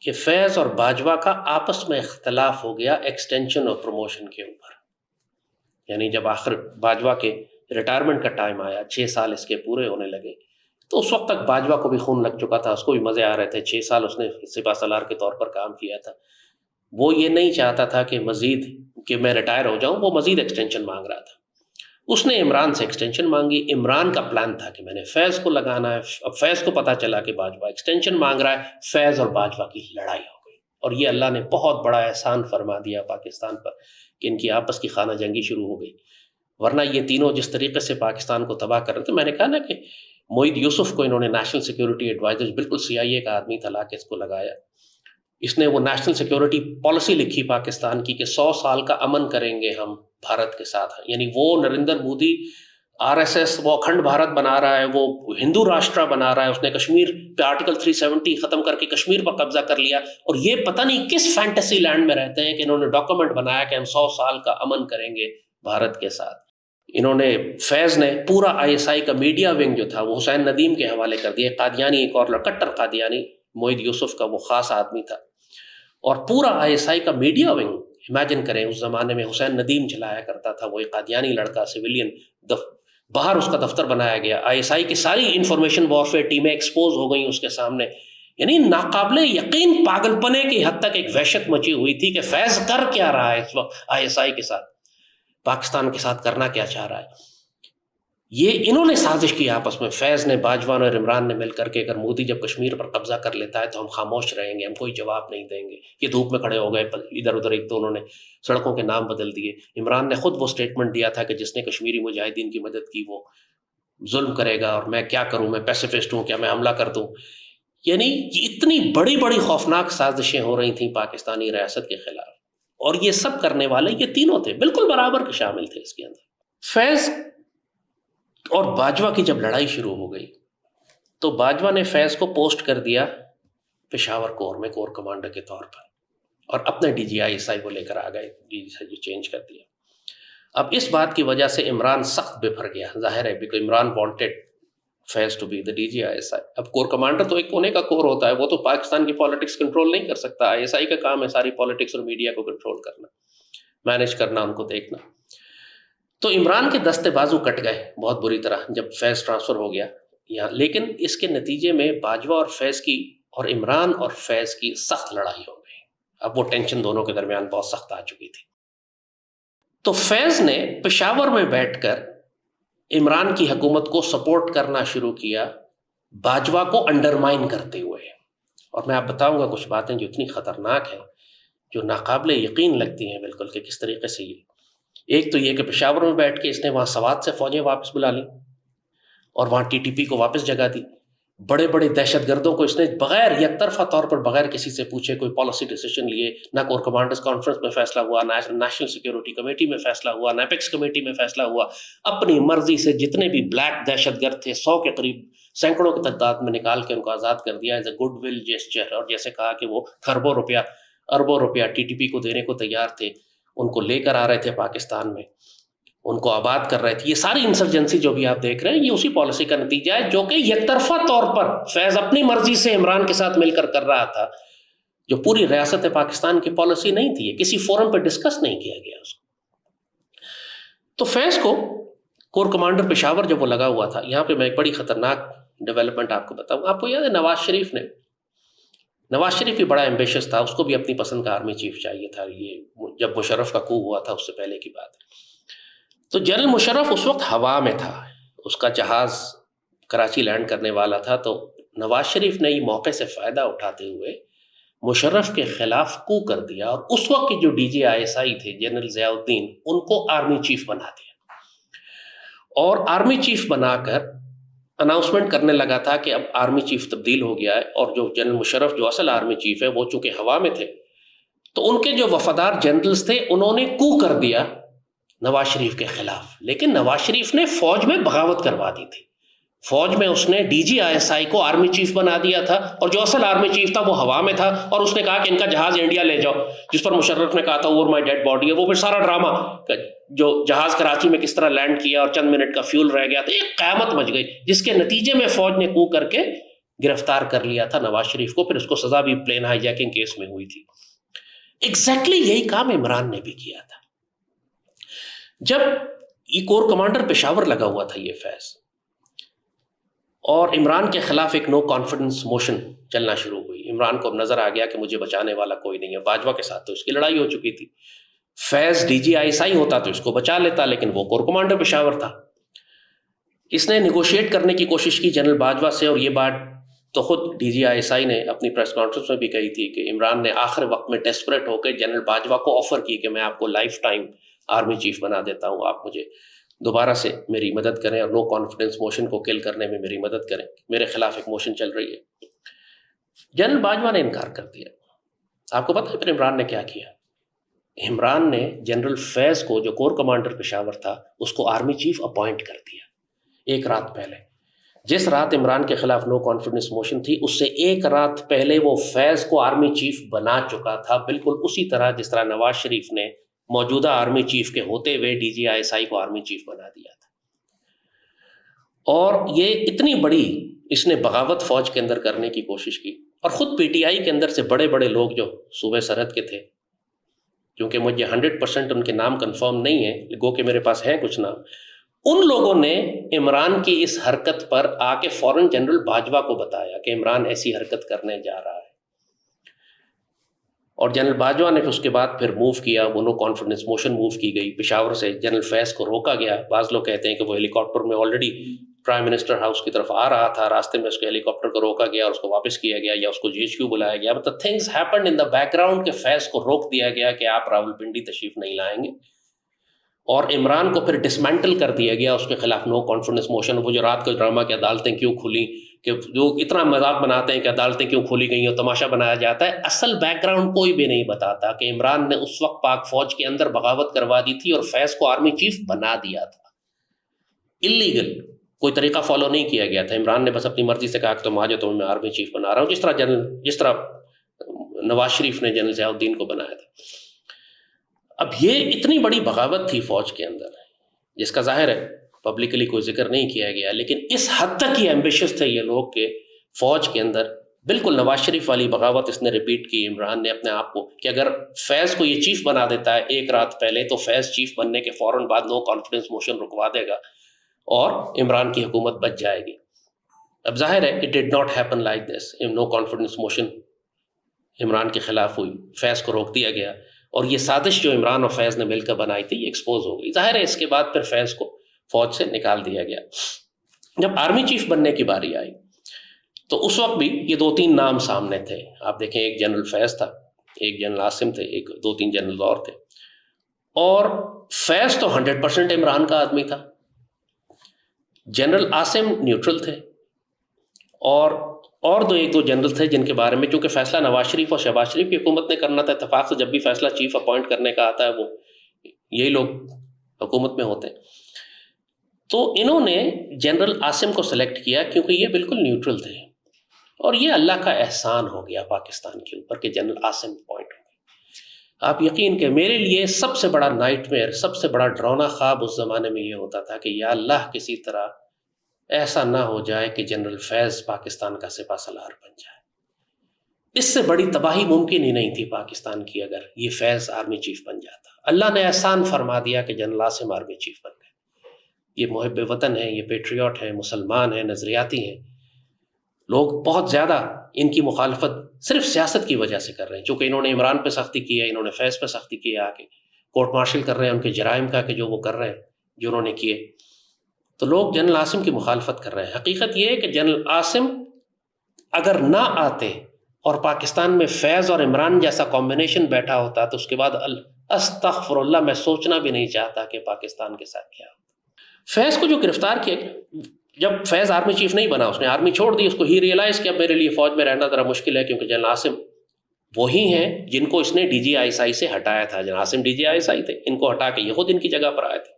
کہ فیض اور باجوہ کا آپس میں اختلاف ہو گیا ایکسٹینشن اور پروموشن کے اوپر. یعنی جب آخر باجوہ کے ریٹائرمنٹ کا ٹائم آیا، 6 سال اس کے پورے ہونے لگے، تو اس وقت تک باجوہ کو بھی خون لگ چکا تھا، اس کو بھی مزے آ رہے تھے. 6 سال اس نے سپہ سالار کے طور پر کام کیا تھا. وہ یہ نہیں چاہتا تھا کہ مزید کہ میں ریٹائر ہو جاؤں، وہ مزید ایکسٹینشن مانگ رہا تھا. اس نے عمران سے ایکسٹینشن مانگی. عمران کا پلان تھا کہ میں نے فیض کو لگانا ہے. اب فیض کو پتا چلا کہ باجوہ ایکسٹینشن مانگ رہا ہے، فیض اور باجوہ کی لڑائی ہو گئی. اور یہ اللہ نے بہت بڑا احسان فرما دیا پاکستان پر کہ ان کی آپس کی خانہ جنگی شروع ہو گئی. ورنہ یہ تینوں جس طریقے سے پاکستان کو تباہ کر رہے تھے، میں نے کہا نا کہ معید یوسف کو انہوں نے نیشنل سیکیورٹی ایڈوائزر، بالکل CIA کا آدمی تھا، لا کے اس کو لگایا. اس نے وہ نیشنل سیکیورٹی پالیسی لکھی پاکستان کی کہ 100 سال کا امن کریں گے ہم بھارت کے ساتھ. یعنی وہ نریندر مودی RSS وہ اکھنڈ بھارت بنا رہا ہے، وہ ہندو راشٹرا بنا رہا ہے. اس نے کشمیر پہ آرٹیکل 370 ختم کر کے کشمیر پر قبضہ کر لیا. اور یہ پتہ نہیں کس فینٹیسی لینڈ میں رہتے ہیں کہ انہوں نے ڈاکومنٹ بنایا کہ ہم 100 سال کا امن کریں گے بھارت کے ساتھ. انہوں نے فیض نے پورا ISI کا میڈیا ونگ جو تھا وہ حسین ندیم کے حوالے کر دیا. قادیانی ایک اور کٹر قادیانی معید یوسف کا وہ خاص آدمی تھا. اور پورا ISI کا میڈیا ونگ امیجن کریں، اس زمانے میں حسین ندیم چلایا کرتا تھا، وہ ایک قادیانی لڑکا سویلین، باہر اس کا دفتر بنایا گیا. ISI کی ساری انفارمیشن وارفیئر ٹیمیں ایکسپوز ہو گئیں اس کے سامنے. یعنی ناقابل یقین پاگل پنے کی حد تک ایک وحشت مچی ہوئی تھی کہ فیض کر کیا رہا ہے اس وقت ISI کے ساتھ، پاکستان کے ساتھ کرنا کیا چاہ رہا ہے. یہ انہوں نے سازش کی آپس میں، فیض نے، باجوہ اور عمران نے مل کر کے اگر مودی جب کشمیر پر قبضہ کر لیتا ہے تو ہم خاموش رہیں گے، ہم کوئی جواب نہیں دیں گے. یہ دھوپ میں کھڑے ہو گئے ادھر ادھر. ایک تو انہوں نے سڑکوں کے نام بدل دیے. عمران نے خود وہ سٹیٹمنٹ دیا تھا کہ جس نے کشمیری مجاہدین کی مدد کی وہ ظلم کرے گا، اور میں کیا کروں، میں پیسیفسٹ ہوں، کیا میں حملہ کر دوں. یعنی اتنی بڑی بڑی خوفناک سازشیں ہو رہی تھیں پاکستانی ریاست کے خلاف. اور یہ سب کرنے والے یہ تینوں تھے، بالکل برابر کے شامل تھے اس کے اندر. فیض اور باجوہ کی جب لڑائی شروع ہو گئی تو باجوہ نے فیض کو پوسٹ کر دیا پشاور کور میں کور کمانڈر کے طور پر، اور اپنے DGI کو لے کر آ گئے، DGI چینج کر دیا. اب اس بات کی وجہ سے عمران سخت بفر گیا، ظاہر ہے، because Imran wanted Faiz to be the DGI. اب کور کمانڈر تو ایک کونے کا کور ہوتا ہے، وہ تو پاکستان کی پالیٹکس کنٹرول نہیں کر سکتا. ISI کا کام ہے ساری پالیٹکس اور میڈیا کو کنٹرول کرنا، مینیج کرنا، ان کو دیکھنا. تو عمران کے دستے بازو کٹ گئے بہت بری طرح جب فیض ٹرانسفر ہو گیا یہاں. لیکن اس کے نتیجے میں باجوہ اور فیض کی اور عمران اور فیض کی سخت لڑائی ہو گئی. اب وہ ٹینشن دونوں کے درمیان بہت سخت آ چکی تھی. تو فیض نے پشاور میں بیٹھ کر عمران کی حکومت کو سپورٹ کرنا شروع کیا، باجوہ کو انڈرمائن کرتے ہوئے. اور میں آپ بتاؤں گا کچھ باتیں جو اتنی خطرناک ہیں، جو ناقابل یقین لگتی ہیں بالکل، کہ کس طریقے سے یہ. ایک تو یہ کہ پشاور میں بیٹھ کے اس نے وہاں سوات سے فوجیں واپس بلا لی اور وہاں TTP کو واپس جگہ دی. بڑے بڑے دہشت گردوں کو اس نے بغیر یک طرفہ طور پر بغیر کسی سے پوچھے کوئی پالیسی ڈیسیژن لیے، نہ کور کمانڈرز کانفرنس میں فیصلہ ہوا، نہ نیشنل سیکیورٹی کمیٹی میں فیصلہ ہوا، نہ ایپیکس کمیٹی میں فیصلہ ہوا. اپنی مرضی سے جتنے بھی بلیک دہشت گرد تھے 100 کے قریب، سینکڑوں کی تعداد میں نکال کے ان کو آزاد کر دیا as a good will gesture. اور جیسے کہا کہ وہ اربوں روپیہ TTP کو دینے کو تیار تھے، ان کو لے کر آ رہے تھے پاکستان میں، ان کو آباد کر رہے تھے. یہ ساری انسرجنسی جو بھی آپ دیکھ رہے ہیں یہ اسی پالیسی کا نتیجہ ہے جو کہ یک طرفہ طور پر فیض اپنی مرضی سے عمران کے ساتھ مل کر رہا تھا، جو پوری ریاست پاکستان کی پالیسی نہیں تھی. کسی فورم پہ ڈسکس نہیں کیا گیا اس کو. تو فیض کو کور کمانڈر پشاور جب وہ لگا ہوا تھا، یہاں پہ میں ایک بڑی خطرناک ڈیولپمنٹ آپ کو بتاؤں. آپ کو یاد ہے نواز شریف بھی بڑا ایمبیشس تھا، اس کو بھی اپنی پسند کا آرمی چیف چاہیے تھا. یہ جب مشرف کا کو ہوا تھا اس سے پہلے کی بات. تو جنرل مشرف اس وقت ہوا میں تھا، اس کا جہاز کراچی لینڈ کرنے والا تھا. تو نواز شریف نے یہ موقع سے فائدہ اٹھاتے ہوئے مشرف کے خلاف کو کر دیا، اور اس وقت کے جو DGI تھے جنرل ضیاء الدین، ان کو آرمی چیف بنا دیا. اور آرمی چیف بنا کر اناؤنسمنٹ کرنے لگا تھا کہ اب آرمی چیف تبدیل ہو گیا ہے، اور جو جنرل مشرف جو اصل آرمی چیف ہے وہ چونکہ ہوا میں تھے، تو ان کے جو وفادار جنرلز تھے انہوں نے کو کر دیا نواز شریف کے خلاف. لیکن نواز شریف نے فوج میں بغاوت کروا دی تھی. فوج میں اس نے DGI کو آرمی چیف بنا دیا تھا، اور جو اصل آرمی چیف تھا وہ ہوا میں تھا. اور اس نے کہا کہ ان کا جہاز انڈیا لے جاؤ، جس پر مشرف نے کہا تھا اوور مائی ڈیڈ باڈی. وہ پھر سارا ڈرامہ جو جہاز کراچی میں کس طرح لینڈ کیا اور چند منٹ کا فیول رہ گیا تھا، ایک قیامت مچ گئی، جس کے نتیجے میں فوج نے کو کر کے گرفتار کر لیا تھا نواز شریف کو، پھر اس کو سزا بھی پلین ہائی جیکنگ کیس میں ہوئی تھی۔ ایگزیکٹلی یہی کام عمران نے بھی کیا تھا۔ جب یہ کور کمانڈر پشاور لگا ہوا تھا یہ فیض، اور عمران کے خلاف ایک نو کانفیڈنس موشن چلنا شروع ہوئی، عمران کو اب نظر آ گیا کہ مجھے بچانے والا کوئی نہیں ہے، باجوہ کے ساتھ تو اس کی لڑائی ہو چکی تھی، فیض ڈی جی آئی ایس آئی ہوتا تو اس کو بچا لیتا، لیکن وہ کور کمانڈر پشاور تھا۔ اس نے نیگوشیٹ کرنے کی کوشش کی جنرل باجوہ سے، اور یہ بات تو خود ڈی جی آئی ایس آئی نے اپنی پریس کانفرنس میں بھی کہی تھی کہ عمران نے آخر وقت میں ڈیسپریٹ ہو کے جنرل باجوہ کو آفر کی کہ میں آپ کو لائف ٹائم آرمی چیف بنا دیتا ہوں، آپ مجھے دوبارہ سے میری مدد کریں اور نو کانفیڈنس موشن کو کل کرنے میں میری مدد کریں، میرے خلاف ایک موشن چل رہی ہے۔ جنرل باجوہ نے انکار کر دیا۔ آپ کو پتہ ہے پھر عمران نے کیا کیا؟ عمران نے جنرل فیض کو، جو کور کمانڈر پشاور تھا، اس کو آرمی چیف اپوائنٹ کر دیا ایک رات پہلے۔ جس رات عمران کے خلاف نو کانفیڈنس موشن تھی، اس سے ایک رات پہلے وہ فیض کو آرمی چیف بنا چکا تھا، بالکل اسی طرح جس طرح نواز شریف نے موجودہ آرمی چیف کے ہوتے ہوئے ڈی جی آئی ایس آئی کو آرمی چیف بنا دیا تھا۔ اور یہ اتنی بڑی اس نے بغاوت فوج کے اندر کرنے کی کوشش کی، اور خود پی ٹی آئی کے اندر سے بڑے بڑے لوگ جو صوبے سرحد کے تھے، کیونکہ مجھے 100% ان کے نام کنفرم نہیں ہے، گو کہ میرے پاس ہیں کچھ نام، ان لوگوں نے عمران کی اس حرکت پر آ کے فوراً جنرل باجوہ کو بتایا کہ عمران ایسی حرکت کرنے جا رہا ہے، اور جنرل باجوہ نے اس کے بعد پھر موو کیا، وہ نو کانفیڈنس موشن موو کی گئی، پشاور سے جنرل فیض کو روکا گیا۔ بعض لوگ کہتے ہیں کہ وہ ہیلی کاپٹر میں آلریڈی پرائم منسٹر ہاؤس کی طرف آ رہا تھا، راستے میں اس کے ہیلی کاپٹر کو روکا گیا اور اس کو واپس کیا گیا، یا اس کو جی ایچ کیو بلایا گیا، مطلب things happened in the back ground, کہ فیض کو روک دیا گیا کہ آپ راولپنڈی تشریف نہیں لائیں گے، اور عمران کو پھر ڈسمینٹل کر دیا گیا، اس کے خلاف نو کانفیڈنس موشن۔ وہ جو رات کو ڈرامہ کہ عدالتیں کیوں کھلیں، کہ جو اتنا مذاق بناتے ہیں کہ عدالتیں کیوں کھولی گئی اور تماشا بنایا جاتا ہے، اصل بیک گراؤنڈ کوئی بھی نہیں بتاتا کہ عمران نے اس وقت پاک فوج کے اندر بغاوت کروا دی تھی اور فیض کو آرمی چیف بنا دیا تھا۔ اللیگل کوئی طریقہ فالو نہیں کیا گیا تھا، عمران نے بس اپنی مرضی سے کہا کہ تم آ جاؤ، تمہیں میں آرمی چیف بنا رہا ہوں، جس طرح نواز شریف نے جنرل ضیاء الدین کو بنایا تھا۔ اب یہ اتنی بڑی بغاوت تھی فوج کے اندر، جس کا ظاہر ہے پبلکلی کوئی ذکر نہیں کیا گیا، لیکن اس حد تک یہ ایمبیشس تھے یہ لوگ کہ فوج کے اندر بالکل نواز شریف والی بغاوت اس نے ریپیٹ کی عمران نے اپنے آپ کو، کہ اگر فیض کو یہ چیف بنا دیتا ہے ایک رات پہلے، تو فیض چیف بننے کے فوراً بعد نو کانفیڈنس موشن رکوا دے گا اور عمران کی حکومت بچ جائے گی۔ اب ظاہر ہے it did not happen like this, no confidence motion Imran کے خلاف ہوئی، فیض کو روک دیا گیا، اور یہ سازش جو عمران اور فیض نے مل کر بنائی تھی یہ ایکسپوز ہو گئی۔ ظاہر ہے اس کے بعد پھر فیض کو فوج سے نکال دیا گیا۔ جب آرمی چیف بننے کی باری آئی تو اس وقت بھی یہ 2-3 نام سامنے تھے، آپ دیکھیں ایک جنرل فیض تھا، ایک جنرل عاصم تھے، ایک 2-3 جنرل اور تھے، اور فیض تو 100% عمران کا آدمی تھا، جنرل عاصم نیوٹرل تھے، اور ایک دو جنرل تھے جن کے بارے میں، چونکہ فیصلہ نواز شریف اور شہباز شریف کی حکومت نے کرنا تھا، اتفاق سے جب بھی فیصلہ چیف اپوائنٹ کرنے کا آتا ہے وہ یہی لوگ حکومت میں ہوتے ہیں، تو انہوں نے جنرل عاصم کو سلیکٹ کیا کیونکہ یہ بالکل نیوٹرل تھے، اور یہ اللہ کا احسان ہو گیا پاکستان کے اوپر کہ جنرل عاصم اپوائنٹ ہو گئے۔ آپ یقین کہ میرے لیے سب سے بڑا نائٹ میئر، سب سے بڑا ڈراؤنا خواب اس زمانے میں یہ ہوتا تھا کہ یا اللہ کسی طرح ایسا نہ ہو جائے کہ جنرل فیض پاکستان کا سپہ سالار بن جائے۔ اس سے بڑی تباہی ممکن ہی نہیں تھی پاکستان کی اگر یہ فیض آرمی چیف بن جاتا۔ اللہ نے احسان فرما دیا کہ جنرل عاصم آرمی چیف بن گئے۔ یہ محب وطن ہیں، یہ پیٹریوٹ ہیں، مسلمان ہیں، نظریاتی ہیں، لوگ بہت زیادہ ان کی مخالفت صرف سیاست کی وجہ سے کر رہے ہیں، چونکہ انہوں نے عمران پہ سختی کی ہے، انہوں نے فیض پہ سختی کی ہے، آ کے کورٹ مارشل کر رہے ہیں ان کے جرائم کا کہ جو وہ کر رہے ہیں، جو انہوں نے کیے، تو لوگ جنرل عاصم کی مخالفت کر رہے ہیں۔ حقیقت یہ ہے کہ جنرل عاصم اگر نہ آتے اور پاکستان میں فیض اور عمران جیسا کمبینیشن بیٹھا ہوتا تو اس کے بعد استغفر اللہ، میں سوچنا بھی نہیں چاہتا کہ پاکستان کے ساتھ کیا ہوتا۔ فیض کو جو گرفتار کیا گیا، جب فیض آرمی چیف نہیں بنا، اس نے آرمی چھوڑ دی، اس کو ہی ریئلائز کہ اب میرے لیے فوج میں رہنا ذرا مشکل ہے، کیونکہ جنرل عاصم وہی ہیں جن کو اس نے ڈی جی آئی ایس آئی سے ہٹایا تھا۔ General Asim D G I S I تھے، ان کو ہٹا کے یہ خود ان کی جگہ پر آئے تھے۔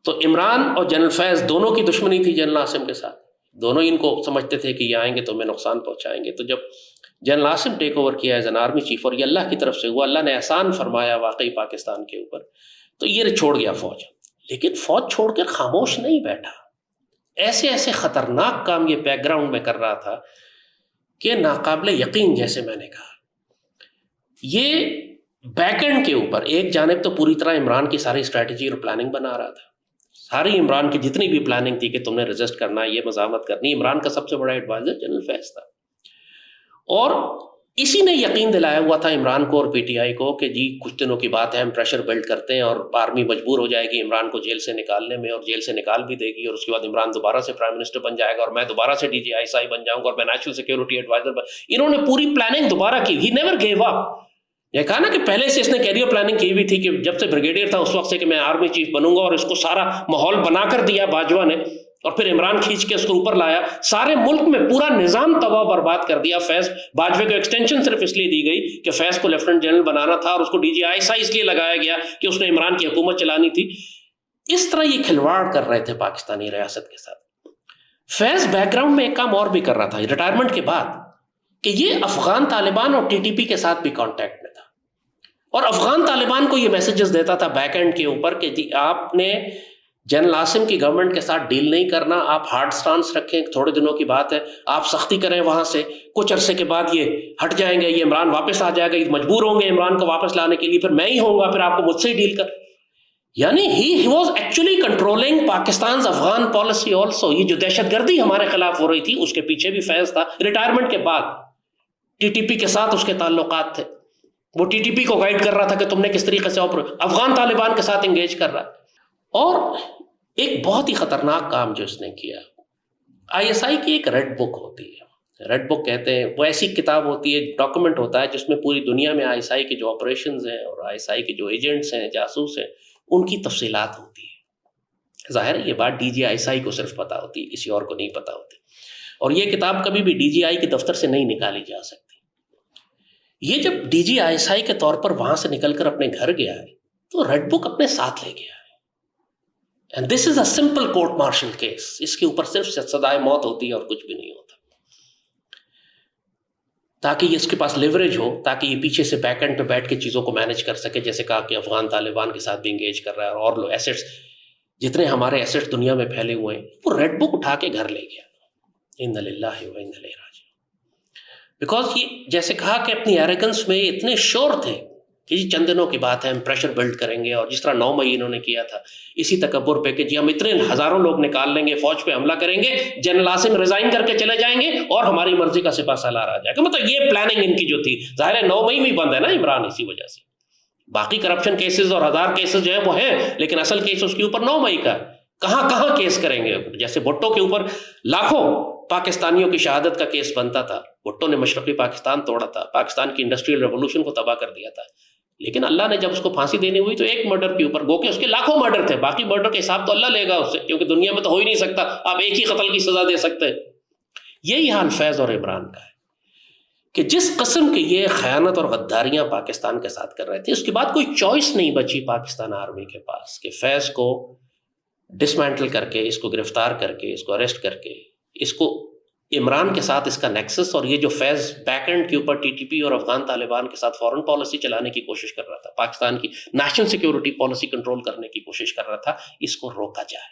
تو عمران اور جنرل فیض دونوں کی دشمنی تھی جنرل عاصم کے ساتھ، دونوں ان کو سمجھتے تھے کہ یہ آئیں گے تو ہمیں نقصان پہنچائیں گے۔ تو جب جنرل عاصم ٹیک اوور کیا ایز این آرمی چیف، اور یہ اللہ کی طرف سے ہوا، اللہ نے احسان فرمایا واقعی پاکستان کے اوپر، تو یہ چھوڑ گیا فوج۔ لیکن فوج چھوڑ کر خاموش نہیں بیٹھا، ایسے ایسے خطرناک کام یہ بیک گراؤنڈ میں کر رہا تھا کہ ناقابل یقین. جیسے میں نے کہا, یہ بیک اینڈ کے اوپر ایک جانب تو پوری طرح عمران کی ساری اسٹریٹجی اور پلاننگ بنا رہا تھا, ساری عمران کی جتنی بھی پلاننگ تھی کہ تم نے ریزسٹ کرنا, یہ مزاحمت کرنی. عمران کا سب سے بڑا ایڈوائزر جنرل فیض تھا, اور اسی نے یقین دلایا ہوا تھا عمران کو اور پی ٹی آئی کو کہ جی کچھ دنوں کی بات ہے, ہم پریشر بلڈ کرتے ہیں اور آرمی مجبور ہو جائے گی عمران کو جیل سے نکالنے میں, اور جیل سے نکال بھی دے گی, اور اس کے بعد عمران دوبارہ سے پرائم منسٹر بن جائے گا, اور میں دوبارہ سے DGI بن جاؤں گا, اور میں نیشنل سیکورٹی ایڈوائزر انہوں نے پوری پلاننگ دوبارہ کی. He never give up. یہ کہا نا کہ پہلے سے اس نے کیریئر پلاننگ کی ہوئی تھی کہ جب سے بریگیڈیئر تھا اس وقت سے کہ میں آرمی چیف بنوں گا, اور اس کو سارا ماحول بنا کر دیا باجوہ نے, اور پھر عمران کھینچ کے اس کو اوپر لایا, سارے ملک میں پورا نظام تباہ برباد کر دیا. فیض باجوہ کو ایکسٹینشن صرف اس لیے دی گئی کہ فیض کو لیفٹنٹ جنرل بنانا تھا, اور اس کو DGI اس لیے لگایا گیا کہ اس نے عمران کی حکومت چلانی تھی. اس طرح یہ کھلواڑ کر رہے تھے پاکستانی ریاست کے ساتھ. فیض بیک گراؤنڈ میں ایک کام اور بھی کر رہا تھا ریٹائرمنٹ کے بعد, کہ یہ افغان طالبان اور TTP کے ساتھ بھی کانٹیکٹ میں تھا, اور افغان طالبان کو یہ میسیجز دیتا تھا بیک اینڈ کے اوپر کہ جی آپ نے جنرل عاصم کی گورنمنٹ کے ساتھ ڈیل نہیں کرنا, آپ ہارڈ سٹانس رکھیں, تھوڑے دنوں کی بات ہے, آپ سختی کریں وہاں سے, کچھ عرصے کے بعد یہ ہٹ جائیں گے, یہ عمران واپس آ جائے گا, یہ مجبور ہوں گے عمران کو واپس لانے کے لیے, پھر میں ہی ہوں گا, پھر آپ کو مجھ سے ہی ڈیل کر. یعنی he was actually controlling Pakistan Afghan policy also. یہ جو دہشت گردی ہمارے خلاف ہو رہی تھی اس کے پیچھے بھی فیض تھا. ریٹائرمنٹ کے بعد TTP کے ساتھ اس کے تعلقات تھے, وہ TTP کو گائیڈ کر رہا تھا کہ تم نے کس طریقے سے افغان طالبان کے ساتھ انگیج کر رہا. اور ایک بہت ہی خطرناک کام جو اس نے کیا, ISI کی ایک ریڈ بک ہوتی ہے, ریڈ بک کہتے ہیں, وہ ایسی کتاب ہوتی ہے, ڈاکومنٹ ہوتا ہے جس میں پوری دنیا میں ISI کے جو آپریشنز ہیں اور ISI کے جو ایجنٹس ہیں, جاسوس ہیں, ان کی تفصیلات ہوتی ہے. ظاہر ہے یہ بات DGI کو صرف پتہ ہوتی ہے, کسی اور کو نہیں پتہ ہوتی, اور یہ کتاب کبھی بھی DGI کے دفتر سے نہیں نکالی جا سکتی. یہ جب DGI کے طور پر وہاں سے نکل کر اپنے گھر گیا ہے تو ریڈ بک اپنے ساتھ لے گیا ہے. And this is a simple court martial case. اس کے اوپر صرف سزائے موت ہوتی ہے اور کچھ بھی نہیں ہوتا, تاکہ یہ اس کے پاس لیوریج ہو, تاکہ یہ پیچھے سے بیک اینڈ پہ بیٹھ کے چیزوں کو مینج کر سکے. جیسے کہا کہ افغان طالبان کے ساتھ بھی انگیج کر رہا ہے, اور لو ایسٹس جتنے ہمارے ایسٹس دنیا میں پھیلے ہوئے ہیں, وہ ریڈ بک اٹھا کے گھر لے گیا. انا للہ و انا الیہ راجعون. بیکاز یہ جیسے کہا کہ اپنی ایروگنس میں اتنے شور تھے کہ جی چند دنوں کی بات ہے, ہم پریشر بلڈ کریں گے, اور جس طرح 9 مئی انہوں نے کیا تھا اسی تکبر پہ کہ جی ہم اتنے ہزاروں لوگ نکال لیں گے, فوج پہ حملہ کریں گے, جنرل عاصم ریزائن کر کے چلے جائیں گے, اور ہماری مرضی کا سپہ سالار آ جائے گا. مطلب یہ پلاننگ ان کی جو تھی, ظاہر ہے 9 مئی میں بند ہے نا عمران اسی وجہ سے. باقی کرپشن کیسز اور ہزار کیسز جو ہیں وہ ہیں, لیکن اصل کیس اس کے اوپر 9 مئی کا ہے. کہاں کہاں کیس کریں گے, جیسے بھٹو کے اوپر لاکھوں پاکستانیوں کی شہادت کا کیس بنتا تھا. بھٹو نے مشرقی پاکستان توڑا تھا, پاکستان کی انڈسٹریل ریولوشن کو تباہ کر دیا تھا, لیکن اللہ نے جب اس کو پھانسی دینی ہوئی تو ایک مرڈر کے اوپر, گو کہ اس کے لاکھوں مرڈر تھے, باقی مرڈر کے حساب تو اللہ لے گا اس سے, کیونکہ دنیا میں تو ہو ہی نہیں سکتا آپ ایک ہی قتل کی سزا دے سکتے. یہی حال فیض اور عمران کا ہے کہ جس قسم کی یہ خیانت اور غداریاں پاکستان کے ساتھ کر رہے تھے, اس کے بعد کوئی چوائس نہیں بچی پاکستان آرمی کے پاس کہ فیض کو ڈسمینٹل کر کے, اس کو گرفتار کر کے, اس کو اریسٹ کر کے, اس کو عمران کے ساتھ اس کا نیکسس, اور یہ جو فیض بیک اینڈ کے اوپر TTP اور افغان طالبان کے ساتھ فورن پالیسی چلانے کی کوشش کر رہا تھا, پاکستان کی نیشنل سیکورٹی پالیسی کنٹرول کرنے کی کوشش کر رہا تھا, اس کو روکا جائے.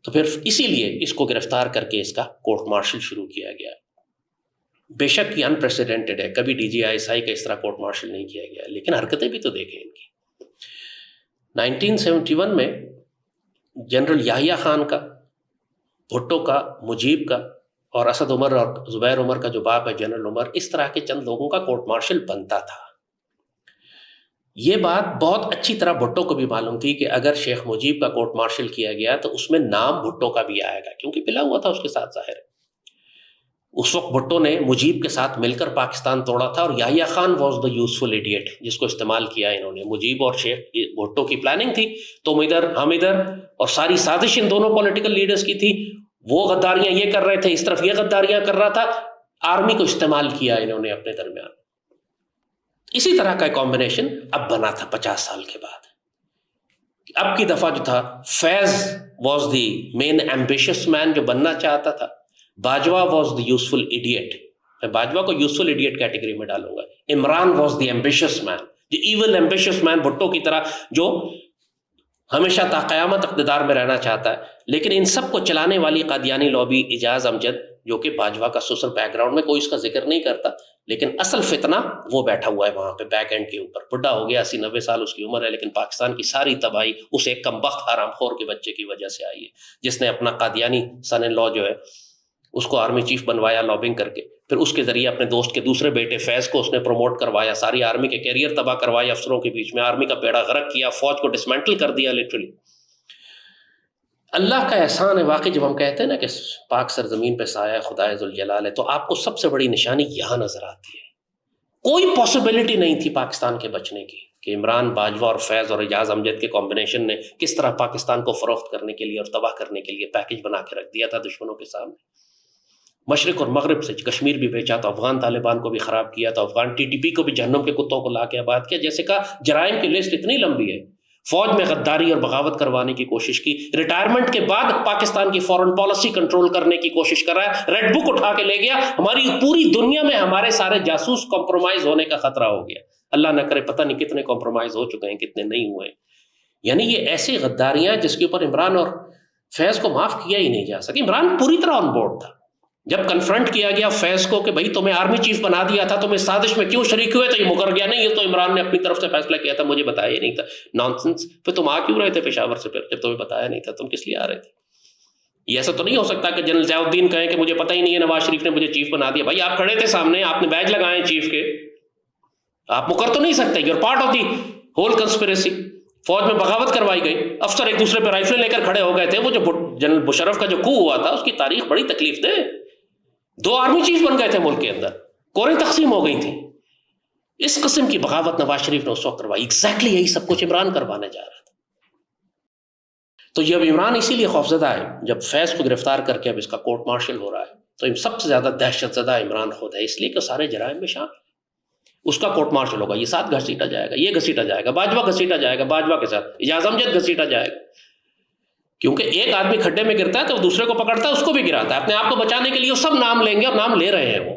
تو پھر اسی لیے اس کو گرفتار کر کے اس کا کورٹ مارشل شروع کیا گیا. بے شک یہ انپریسیڈنٹڈ ہے, کبھی DGI کا اس طرح کورٹ مارشل نہیں کیا گیا, لیکن حرکتیں بھی تو دیکھیں ان کی. 1971 میں جنرل یحییٰ خان کا, بھٹو کا, مجیب کا, اور اسد عمر اور زبیر عمر کا جو باپ ہے جنرل عمر, اس طرح کے چند لوگوں کا کورٹ مارشل بنتا تھا. یہ بات بہت اچھی طرح بھٹو کو بھی معلوم تھی کہ اگر شیخ مجیب کا کورٹ مارشل کیا گیا تو اس میں نام بھٹو کا بھی آئے گا, کیونکہ پلا ہوا تھا اس کے ساتھ. ظاہر ہے اس وقت بھٹو نے مجیب کے ساتھ مل کر پاکستان توڑا تھا, اور Yahya Khan was the useful idiot جس کو استعمال کیا انہوں نے. مجیب اور شیخ بھٹو کی پلاننگ تھی, تم ادھر ہم ادھر, اور ساری سازش ان دونوں پولیٹیکل لیڈرز کی تھی. وہ غداریاں یہ کر رہے تھے, اس طرف یہ غداریاں کر رہا تھا. آرمی کو استعمال کیا انہوں نے اپنے درمیان. اسی طرح کا کمبینیشن اب بنا تھا 50 سال کے بعد. اب کی دفعہ جو تھا, فیض واز دی مین ایمبیشس مین جو بننا چاہتا تھا, Bajwa was the useful idiot. میں باجوہ کو یوزفل ایڈیٹ کیٹیگری میں ڈالوں گا. Imran was the ambitious man, the evil ambitious man, Bhutto کی طرح جو ہمیشہ تا قیامت اقتدار میں رہنا چاہتا ہے. لیکن ان سب کو چلانے والی قادیانی لابی اعجاز امجد، جو کہ باجوہ کا سسر بیک گراؤنڈ میں کوئی اس کا ذکر نہیں کرتا، لیکن اصل فتنہ وہ بیٹھا ہوا ہے وہاں پہ بیک اینڈ کے اوپر. بڈھا ہو گیا، 80-90 سال اس کی عمر ہے، لیکن پاکستان کی ساری تباہی اس ایک کم بخت حرام خور کے بچے کی وجہ سے آئی ہے، جس نے اپنا قادیانی سن ان لا جو ہے اس کو آرمی چیف بنوایا لابنگ کر کے. پھر اس کے ذریعے اپنے دوست کے دوسرے بیٹے فیض کو اس نے پروموٹ کروایا، ساری آرمی کے کیریئر تباہ کروائے افسروں کے بیچ میں، آرمی کا بیڑا غرق کیا، فوج کو ڈسمینٹل کر دیا لٹرلی. اللہ کا احسان ہے واقعی. جب ہم کہتے ہیں نا کہ پاک سرزمین پہ سایہ خدائے ذوالجلال ہے، تو آپ کو سب سے بڑی نشانی یہاں نظر آتی ہے. کوئی پاسبلٹی نہیں تھی پاکستان کے بچنے کی کہ عمران، باجوہ اور فیض اور اعجاز امجد کے کمبینیشن نے کس طرح پاکستان کو فروخت کرنے کے لیے اور تباہ کرنے کے لیے پیکج بنا کے رکھ دیا تھا دشمنوں کے سامنے. مشرق اور مغرب سے کشمیر بھی بیچا تو افغان طالبان کو بھی خراب کیا، تو افغان ٹی ٹی پی کو بھی جہنم کے کتوں کو لا کے آباد کیا. جیسے کہا جرائم کی لسٹ اتنی لمبی ہے. فوج میں غداری اور بغاوت کروانے کی کوشش کی، ریٹائرمنٹ کے بعد پاکستان کی فورن پالیسی کنٹرول کرنے کی کوشش کر رہا ہے، ریڈ بک اٹھا کے لے گیا. ہماری پوری دنیا میں ہمارے سارے جاسوس کمپرومائز ہونے کا خطرہ ہو گیا. اللہ نہ کرے، پتہ نہیں کتنے کمپرومائز ہو چکے ہیں، کتنے نہیں ہوئے. یعنی یہ ایسی غداریاں جس کے اوپر عمران اور فیض کو معاف کیا ہی نہیں جا سکے. عمران پوری طرح آن بورڈ تھا. جب کنفرنٹ کیا گیا فیض کو کہ بھائی تمہیں آرمی چیف بنا دیا تھا، تم اس سازش میں کیوں شریک ہوئے، تو یہ مکر گیا، نہیں یہ تو عمران نے اپنی طرف سے فیصلہ کیا تھا، مجھے بتایا ہی نہیں تھا. نانسنس. پھر تم آ کیوں رہے تھے پشاور سے؟ پھر جب تمہیں بتایا نہیں تھا تم کس لیے آ رہے تھے؟ یہ ایسا تو نہیں ہو سکتا کہ جنرل ضیاء الدین کہیں کہ مجھے پتہ ہی نہیں ہے نواز شریف نے مجھے چیف بنا دیا. بھائی آپ کھڑے تھے سامنے، آپ نے بیج لگائے چیف کے، آپ مکر تو نہیں سکتے. You are part of the whole conspiracy. فوج میں بغاوت کروائی گئی، افسر ایک دوسرے پہ رائفلیں لے کر کھڑے ہو گئے تھے. وہ جو جنرل مشرف کا جو کو ہوا تھا، اس کی تاریخ بڑی تکلیف دہ. 2 آرمی چیف بن گئے تھے ملک کے اندر، کوریں تقسیم ہو گئی تھیں. اس قسم کی بغاوت نواز شریف نے اس وقت کروائی. ایگزیکٹلی یہی سب کچھ عمران کروانے جا رہا تھا. تو جب عمران اسی لیے خوفزدہ ہے، جب فیض کو گرفتار کر کے اب اس کا کورٹ مارشل ہو رہا ہے، تو سب سے زیادہ دہشت زدہ عمران خود ہے، اس لیے کہ سارے جرائم میں شامل. اس کا کورٹ مارشل ہوگا، یہ ساتھ گھسیٹا جائے گا، یہ گھسیٹا جائے گا، باجوہ گھسیٹا جائے گا، باجوہ کے ساتھ اعجاز امجد گھسیٹا جائے گا. کیونکہ ایک آدمی کھڈے میں گرتا ہے تو دوسرے کو پکڑتا ہے، اس کو بھی گراتا ہے. اپنے آپ کو بچانے کے لیے وہ سب نام لیں گے، اور نام لے رہے ہیں وہ.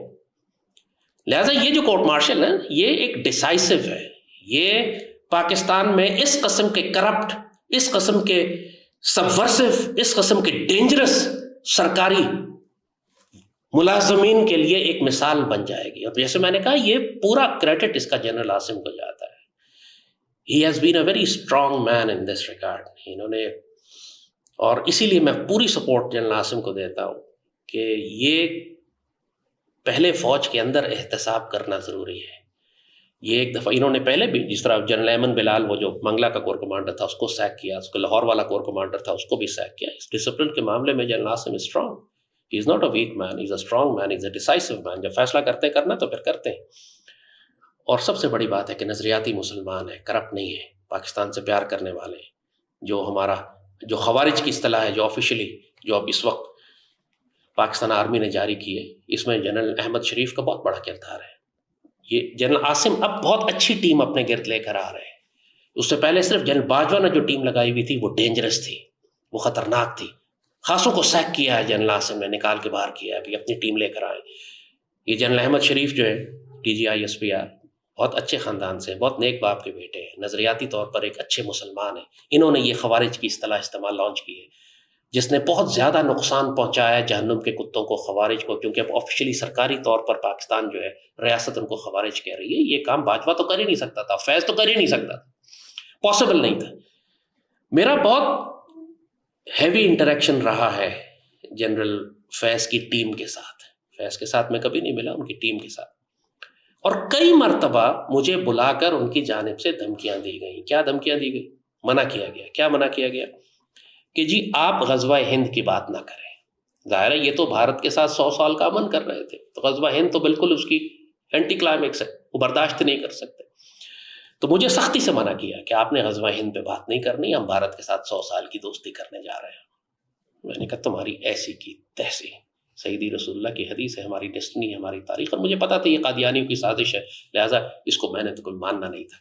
لہٰذا یہ جو کورٹ مارشل ہے، یہ ایک ڈیسائسو ہے. یہ پاکستان میں اس قسم کے کرپٹ، اس قسم کے سبورسو، اس قسم کے ڈینجرس سرکاری ملازمین کے لیے ایک مثال بن جائے گی. اور جیسے میں نے کہا، یہ پورا کریڈٹ اس کا جنرل عاصم کو جاتا ہے. He has been a very strong man in this regard. انہوں نے، اور اسی لیے میں پوری سپورٹ جنرل عاصم کو دیتا ہوں کہ یہ پہلے فوج کے اندر احتساب کرنا ضروری ہے. یہ ایک دفعہ انہوں نے پہلے بھی، جس طرح جنرل ایمن بلال، وہ جو منگلا کا کور کمانڈر تھا، اس کو سیک کیا، اس کو لاہور والا کور کمانڈر تھا، اس کو بھی سیک کیا. اس ڈسپلن کے معاملے میں general Asim strong. He is not a weak man, he is a strong man, he is a decisive man. جب فیصلہ کرتے کرنا تو پھر کرتے ہیں. اور سب سے بڑی بات ہے کہ نظریاتی مسلمان ہے، کرپٹ نہیں ہے، پاکستان سے پیار کرنے والے ہیں. جو خوارج کی اصطلاح ہے، جو آفیشلی، جو اب اس وقت پاکستان آرمی نے جاری کی ہے، اس میں جنرل احمد شریف کا بہت بڑا کردار ہے. یہ جنرل عاصم اب بہت اچھی ٹیم اپنے گرد لے کر آ رہے ہیں. اس سے پہلے صرف جنرل باجوہ نے جو ٹیم لگائی ہوئی تھی وہ ڈینجرس تھی، وہ خطرناک تھی. خاصوں کو سیک کیا ہے جنرل عاصم نے، نکال کے باہر کیا ہے، ابھی اپنی ٹیم لے کر آئے. یہ جنرل احمد شریف جو ہے D G I S P R, بہت اچھے خاندان سے، بہت نیک باپ کے بیٹے ہیں، نظریاتی طور پر ایک اچھے مسلمان ہیں. انہوں نے یہ خوارج کی اصطلاح استعمال لانچ کی ہے، جس نے بہت زیادہ نقصان پہنچایا ہے جہنم کے کتوں کو، خوارج کو. کیونکہ اب آفیشلی سرکاری طور پر پاکستان جو ہے، ریاست ان کو خوارج کہہ رہی ہے. یہ کام باجوہ تو کر ہی نہیں سکتا تھا، فیض تو کر ہی نہیں سکتا تھا، پاسبل نہیں تھا. میرا بہت ہیوی انٹریکشن رہا ہے جنرل فیض کی ٹیم کے ساتھ. فیض کے ساتھ میں کبھی نہیں ملا، ان کی ٹیم کے ساتھ. اور کئی مرتبہ مجھے بلا کر ان کی جانب سے دھمکیاں دی گئیں. کیا دھمکیاں دی گئی؟ منع کیا گیا. کیا منع کیا گیا؟ کہ جی آپ غزوہ ہند کی بات نہ کریں. ظاہر ہے یہ تو بھارت کے ساتھ 100 سال کا امن کر رہے تھے، تو غزوہ ہند تو بالکل اس کی اینٹی کلائمیکس ہے، وہ برداشت نہیں کر سکتے. تو مجھے سختی سے منع کیا کہ آپ نے غزوہ ہند پہ بات نہیں کرنی، ہم بھارت کے ساتھ 100 سال کی دوستی کرنے جا رہے ہیں. میں نے کہا تمہاری ایسی کی تیسی، سیدی رسول اللہ کی حدیث ہے، ہماری ڈیسٹنی ہے، ہماری تاریخ. اور مجھے پتا تھا یہ قادیانیوں کی سازش ہے، لہٰذا اس کو میں نے تو کوئی ماننا نہیں تھا.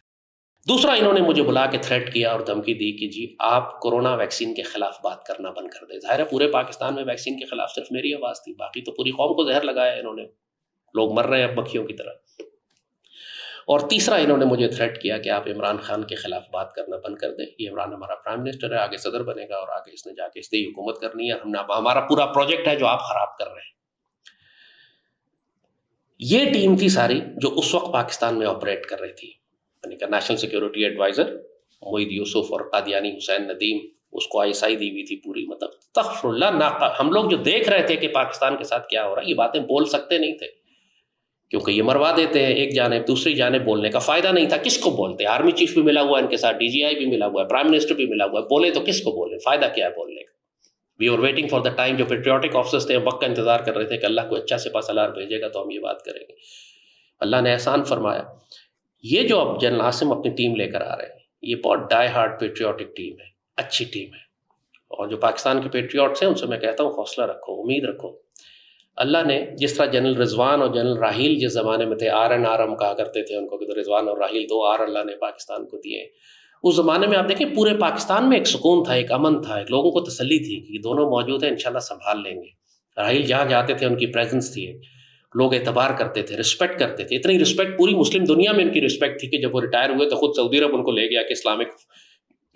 دوسرا، انہوں نے مجھے بلا کے تھریٹ کیا اور دھمکی دی کہ جی آپ کورونا ویکسین کے خلاف بات کرنا بند کر دیں. ظاہر ہے پورے پاکستان میں ویکسین کے خلاف صرف میری آواز تھی، باقی تو پوری قوم کو زہر لگایا انہوں نے. لوگ مر رہے ہیں اب مکھیوں کی طرح. اور تیسرا انہوں نے مجھے تھریٹ کیا کہ آپ عمران خان کے خلاف بات کرنا بند کر دیں، یہ عمران ہمارا پرائم منسٹر ہے، آگے صدر بنے گا اور آگے اس نے جا کے استئی حکومت کرنی ہے، ہمارا پورا پروجیکٹ ہے جو آپ خراب کر رہے ہیں۔ یہ ٹیم تھی ساری جو اس وقت پاکستان میں آپریٹ کر رہی تھی، یعنی کہ نیشنل سیکیورٹی ایڈوائزر معید یوسف اور قادیانی حسین ندیم، اس کو ISI دی ہوئی تھی پوری، مطلب استغفر اللہ، ہم لوگ جو دیکھ رہے تھے کہ پاکستان کے ساتھ کیا ہو رہا ہے، یہ باتیں بول سکتے نہیں تھے کیونکہ یہ مروا دیتے ہیں ایک جانب، دوسری جانب بولنے کا فائدہ نہیں تھا، کس کو بولتے؟ آرمی چیف بھی ملا ہوا ہے ان کے ساتھ، DGI بھی ملا ہوا ہے، پرائم منسٹر بھی ملا ہوا ہے، بولے تو کس کو بولے؟ فائدہ کیا ہے بولنے کا؟ We are waiting for the time, جو پیٹریوٹک آفیسرز تھے وقت کا انتظار کر رہے تھے کہ اللہ کو اچھا سپہ سالار بھیجے گا تو ہم یہ بات کریں گے۔ اللہ نے احسان فرمایا، یہ جو اب جنرل عاصم اپنی ٹیم لے کر آ رہے ہیں، یہ بہت ڈائی ہارڈ پیٹریوٹک ٹیم ہے، اچھی ٹیم ہے، اور جو پاکستان کے پیٹریوٹس ہیں ان سے میں کہتا ہوں حوصلہ رکھو، امید رکھو۔ اللہ نے جس طرح جنرل رضوان اور جنرل راحیل جس زمانے میں تھے، RN ہم کہا کرتے تھے ان کو، کہ تو رضوان اور راحیل 2 R اللہ نے پاکستان کو دیے، اس زمانے میں آپ دیکھیں پورے پاکستان میں ایک سکون تھا، ایک امن تھا، ایک لوگوں کو تسلی تھی کہ یہ دونوں موجود ہیں، انشاءاللہ سنبھال لیں گے۔ راحیل جہاں جاتے تھے ان کی پریزنس تھی، لوگ اعتبار کرتے تھے، رسپیکٹ کرتے تھے، اتنی رسپیکٹ پوری مسلم دنیا میں ان کی رسپیکٹ تھی کہ جب وہ ریٹائر ہوئے تو خود سعودی عرب ان کو لے گیا کہ اسلامک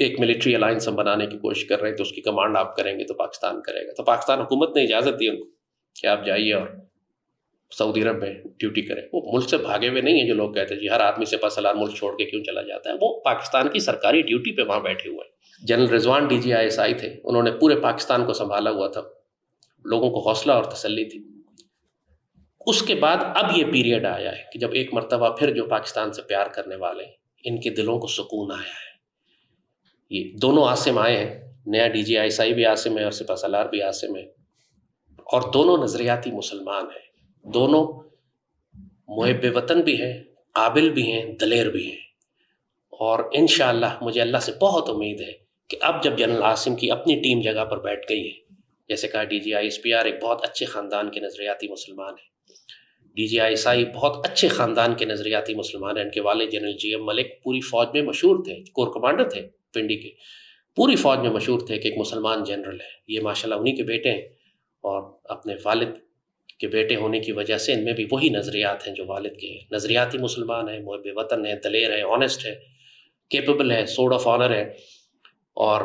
ایک ملٹری الائنس ہم بنانے کی کوشش کر رہے ہیں تو اس کی کمانڈ آپ کریں گے تو پاکستان کرے گا، تو پاکستان حکومت نے اجازت دی ان کو کہ آپ جائیے اور سعودی عرب میں ڈیوٹی کریں۔ وہ ملک سے بھاگے ہوئے نہیں ہیں جو لوگ کہتے ہیں جی ہر آدمی سپہ سالار ملک چھوڑ کے کیوں چلا جاتا ہے، وہ پاکستان کی سرکاری ڈیوٹی پہ وہاں بیٹھے ہوئے ہیں۔ جنرل رضوان DG ISI تھے، انہوں نے پورے پاکستان کو سنبھالا ہوا تھا، لوگوں کو حوصلہ اور تسلی تھی۔ اس کے بعد اب یہ پیریڈ آیا ہے کہ جب ایک مرتبہ پھر جو پاکستان سے پیار کرنے والے ان کے دلوں کو سکون آیا ہے۔ یہ دونوں عاصم آئے ہیں، نیا DG ISI بھی عاصم ہے اور سپہ سالار بھی عاصم ہے، اور دونوں نظریاتی مسلمان ہیں، دونوں محب وطن بھی ہیں، قابل بھی ہیں، دلیر بھی ہیں، اور انشاءاللہ مجھے اللہ سے بہت امید ہے کہ اب جب جنرل عاصم کی اپنی ٹیم جگہ پر بیٹھ گئی ہے، جیسے کہا DG ISPR ایک بہت اچھے خاندان کے نظریاتی مسلمان ہیں، DG ISI بہت اچھے خاندان کے نظریاتی مسلمان ہیں، ان کے والد جنرل GM ملک پوری فوج میں مشہور تھے، کور کمانڈر تھے پنڈی کے، پوری فوج میں مشہور تھے کہ ایک مسلمان جنرل ہے، یہ ماشاءاللہ انہی کے بیٹے ہیں، اور اپنے والد کے بیٹے ہونے کی وجہ سے ان میں بھی وہی نظریات ہیں جو والد کے ہیں، نظریاتی مسلمان ہیں، محب وطن ہیں، دلیر ہیں، آنیسٹ ہے، کیپیبل ہے، سورڈ آف آنر ہے، اور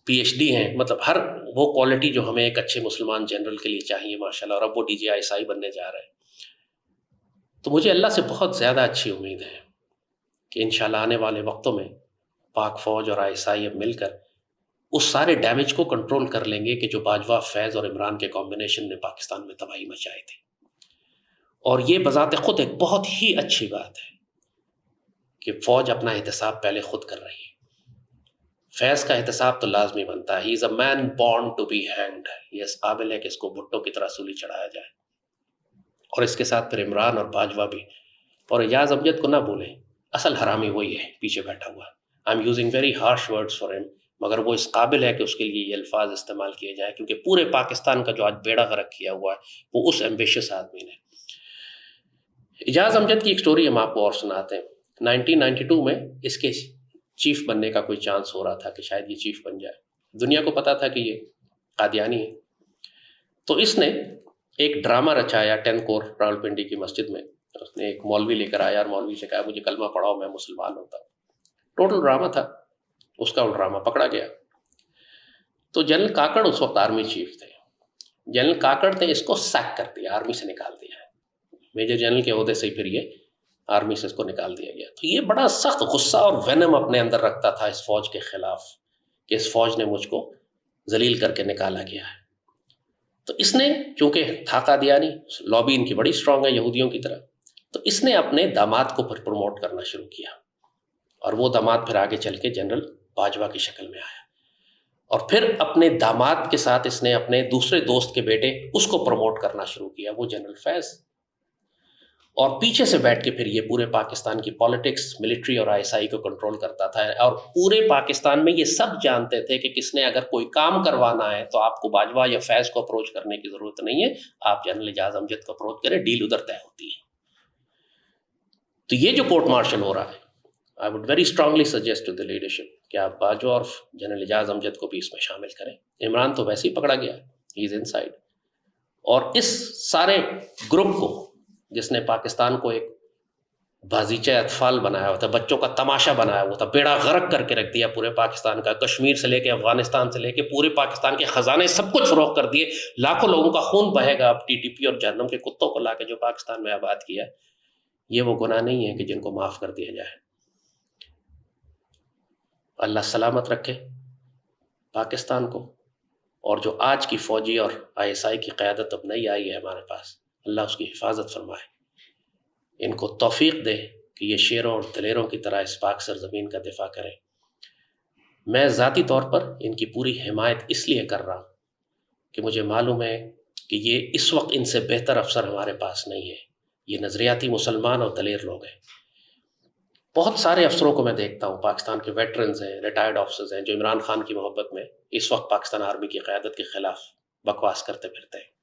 PhD ہیں، مطلب ہر وہ کوالٹی جو ہمیں ایک اچھے مسلمان جنرل کے لیے چاہیے ماشاءاللہ، اور اب وہ DG ISI بننے جا رہے ہیں۔ تو مجھے اللہ سے بہت زیادہ اچھی امید ہے کہ انشاءاللہ آنے والے وقتوں میں پاک فوج اور ISI اب مل کر اس سارے ڈیمیج کو کنٹرول کر لیں گے کہ جو باجوہ، فیض اور عمران کے کمبینیشن نے پاکستان میں تباہی مچائی تھی، اور یہ بذات خود ایک بہت ہی اچھی بات ہے کہ فوج اپنا احتساب پہلے خود کر رہی ہے۔ فیض کا احتساب تو لازمی بنتا ہے، ہی is a main born to be hanged, یہ اس قابل ہے کہ اس کو بھٹو کی طرح سولی چڑھایا جائے، اور اس کے ساتھ پھر عمران اور باجوہ بھی، اور ایاز امجد کو نہ بھولیں، اصل حرامی وہی ہے پیچھے بیٹھا ہوا، I am using very harsh words for ہم، مگر وہ اس قابل ہے کہ اس کے لیے یہ الفاظ استعمال کیے جائیں، کیونکہ پورے پاکستان کا جو آج بیڑا غرق کیا ہوا ہے وہ اس ایمبیشس آدمی نے۔ ایاز امجد کی ایک سٹوری ہم آپ کو اور سناتے ہیں۔ 1992 میں اس کے چیف بننے کا کوئی چانس ہو رہا تھا کہ شاید یہ چیف بن جائے، دنیا کو پتا تھا کہ یہ قادیانی ہے، تو اس نے ایک ڈرامہ رچایا 10 کور راولپنڈی کی مسجد میں، اس نے ایک مولوی لے کر آیا اور مولوی سے کہا مجھے کلمہ پڑھاؤ میں مسلمان ہوتا ہوں، ٹوٹل ڈرامہ تھا، اس کا وہ ڈرامہ پکڑا گیا۔ تو جنرل کاکڑ اس وقت آرمی چیف تھے، جنرل کاکڑ نے اس کو سیک کر دیا، آرمی سے نکال دیا، میجر جنرل کے عہدے سے ہی پھر یہ آرمی سے اس کو نکال دیا گیا۔ تو یہ بڑا سخت غصہ اور وینم اپنے اندر رکھتا تھا اس فوج کے خلاف کہ اس فوج نے مجھ کو ذلیل کر کے نکالا گیا ہے۔ تو اس نے چونکہ تھا قادیانی، لابی ان کی بڑی اسٹرانگ ہے یہودیوں کی طرح، تو اس نے اپنے داماد کو پھر پروموٹ کرنا شروع کیا، اور وہ داماد پھر آگے چل کے جنرل باجوہ کی شکل میں آیا، اور پھر اپنے داماد کے ساتھ اس نے اپنے دوسرے دوست کے بیٹے اس کو پروموٹ کرنا شروع کیا، وہ جنرل فیض، اور پیچھے سے بیٹھ کے پھر یہ پورے پاکستان کی پالیٹکس، ملٹری اور ISI کو کنٹرول کرتا تھا، اور پورے پاکستان میں یہ سب جانتے تھے کہ کس نے اگر کوئی کام کروانا ہے تو آپ کو باجوہ یا فیض کو اپروچ کرنے کی ضرورت نہیں ہے، آپ جنرل ایجاز امجد کو اپروچ کریں، ڈیل ادھر طے ہوتی ہے۔ تو یہ جو کورٹ مارشل ہو رہا ہے، I would very strongly suggest to the leadership کہ آپ باجوہ اور جنرل ایجاز امجد کو بھی اس میں شامل کریں۔ عمران تو ویسے ہی پکڑا گیا، he is inside، اور اس سارے گروپ کو جس نے پاکستان کو ایک بازیچہ اطفال بنایا ہوا تھا، بچوں کا تماشا بنایا ہوا تھا، بیڑا غرق کر کے رکھ دیا پورے پاکستان کا، کشمیر سے لے کے افغانستان سے لے کے پورے پاکستان کے خزانے سب کچھ فروخت کر دیے، لاکھوں لوگوں کا خون بہے گا اب ٹی ٹی پی اور جہنم کے کتوں کو لا کے جو پاکستان میں آباد کیا ہے۔ یہ وہ گناہ نہیں ہے کہ جن کو معاف کر دیا جائے۔ اللہ سلامت رکھے پاکستان کو، اور جو آج کی فوجی اور آئی ایس آئی کی قیادت اب نئی آئی ہے ہمارے پاس، اللہ اس کی حفاظت فرمائے، ان کو توفیق دے کہ یہ شیروں اور دلیروں کی طرح اس پاک سرزمین کا دفاع کریں۔ میں ذاتی طور پر ان کی پوری حمایت اس لیے کر رہا ہوں کہ مجھے معلوم ہے کہ یہ اس وقت ان سے بہتر افسر ہمارے پاس نہیں ہے، یہ نظریاتی مسلمان اور دلیر لوگ ہیں۔ بہت سارے افسروں کو میں دیکھتا ہوں، پاکستان کے ویٹرنز ہیں، ریٹائرڈ آفیسرز ہیں، جو عمران خان کی محبت میں اس وقت پاکستان آرمی کی قیادت کے خلاف بکواس کرتے پھرتے ہیں۔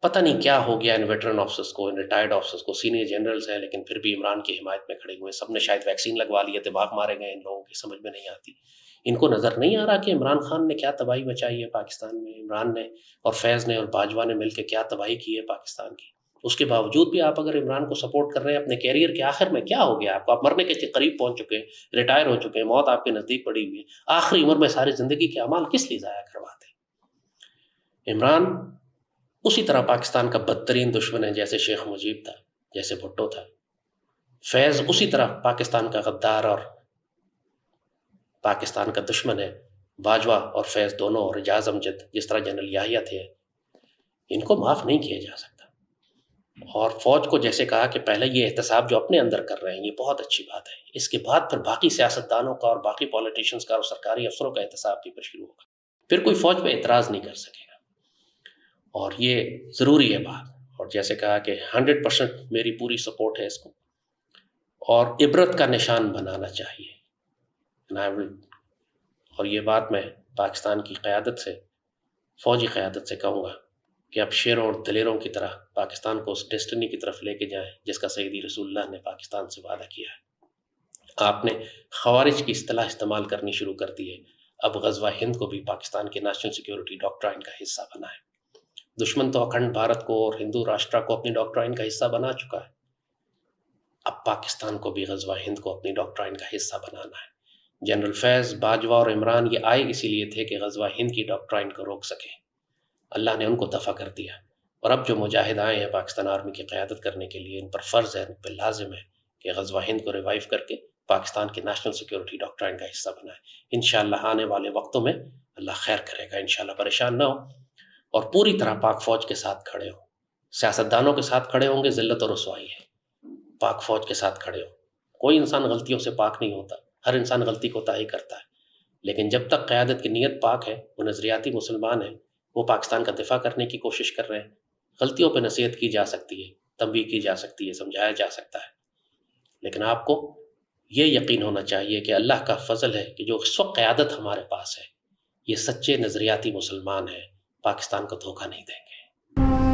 پتہ نہیں کیا ہو گیا ان ویٹرن آفیسرز کو، ان ریٹائرڈ آفیسرز کو، سینئر جنرلز ہیں لیکن پھر بھی عمران کی حمایت میں کھڑے ہوئے، سب نے شاید ویکسین لگوا لی ہے، دماغ مارے گئے، ان لوگوں کی سمجھ میں نہیں آتی۔ ان کو نظر نہیں آ رہا کہ عمران خان نے کیا تباہی مچائی ہے پاکستان میں، عمران نے اور فیض نے اور باجوہ نے مل کے کیا تباہی کی ہے پاکستان کی۔ اس کے باوجود بھی آپ اگر عمران کو سپورٹ کر رہے ہیں، اپنے کیریئر کے آخر میں کیا ہو گیا آپ کو؟ آپ مرنے کے قریب پہنچ چکے ہیں، ریٹائر ہو چکے ہیں، موت آپ کے نزدیک پڑی ہوئی ہے، آخری عمر میں ساری زندگی کے اعمال کس لیے ضائع کرواتے ہیں؟ عمران اسی طرح پاکستان کا بدترین دشمن ہے جیسے شیخ مجیب تھا، جیسے بھٹو تھا۔ فیض اسی طرح پاکستان کا غدار اور پاکستان کا دشمن ہے۔ باجوہ اور فیض دونوں، اور اعجاز امجد جس طرح جنرل یحییٰ تھے، ان کو معاف نہیں کیا جا سکتا۔ اور فوج کو جیسے کہا کہ پہلے یہ احتساب جو اپنے اندر کر رہے ہیں، یہ بہت اچھی بات ہے، اس کے بعد پھر باقی سیاستدانوں کا اور باقی پولیٹیشنز کا اور سرکاری افسروں کا احتساب بھی پھر شروع ہوگا، پھر کوئی فوج پہ اعتراض نہیں کر سکے گا۔ اور یہ ضروری ہے بات، اور جیسے کہا کہ 100% میری پوری سپورٹ ہے اس کو، اور عبرت کا نشان بنانا چاہیے۔ اور یہ بات میں پاکستان کی قیادت سے، فوجی قیادت سے کہوں گا کہ اب شیروں اور دلیروں کی طرح پاکستان کو اس ڈیسٹنی کی طرف لے کے جائیں جس کا سیدی رسول اللہ نے پاکستان سے وعدہ کیا ہے۔ آپ نے خوارج کی اصطلاح استعمال کرنی شروع کر دی ہے، اب غزوہ ہند کو بھی پاکستان کے نیشنل سیکیورٹی ڈاکٹرائن کا حصہ بنا ہے۔ دشمن تو اکھنڈ بھارت کو اور ہندو راشٹرا کو اپنی ڈاکٹرائن کا حصہ بنا چکا ہے، اب پاکستان کو بھی غزوہ ہند کو اپنی ڈاکٹرائن کا حصہ بنانا ہے۔ جنرل فیض، باجوہ اور عمران یہ آئے اسی لیے تھے کہ غزوہ ہند کی ڈاکٹرائن کو روک سکیں، اللہ نے ان کو دفع کر دیا، اور اب جو مجاہد آئے ہیں پاکستان آرمی کی قیادت کرنے کے لیے، ان پر فرض ہے، ان پر لازم ہے کہ غزوہ ہند کو ریوائیو کر کے پاکستان کے نیشنل سیکیورٹی ڈاکٹرائن کا حصہ بنائے۔ انشاءاللہ آنے والے وقتوں میں اللہ خیر کرے گا، انشاءاللہ پریشان نہ ہو، اور پوری طرح پاک فوج کے ساتھ کھڑے ہوں، سیاستدانوں کے ساتھ کھڑے ہوں گے، ذلت اور رسوائی ہے، پاک فوج کے ساتھ کھڑے ہوں۔ کوئی انسان غلطیوں سے پاک نہیں ہوتا، ہر انسان غلطی کوتاہی کرتا ہے، لیکن جب تک قیادت کی نیت پاک ہے، وہ نظریاتی مسلمان ہیں، وہ پاکستان کا دفاع کرنے کی کوشش کر رہے ہیں، غلطیوں پہ نصیحت کی جا سکتی ہے، تنبیہ کی جا سکتی ہے، سمجھایا جا سکتا ہے، لیکن آپ کو یہ یقین ہونا چاہیے کہ اللہ کا فضل ہے کہ جو اس وقت قیادت ہمارے پاس ہے، یہ سچے نظریاتی مسلمان ہیں، پاکستان کو دھوکہ نہیں دیں گے۔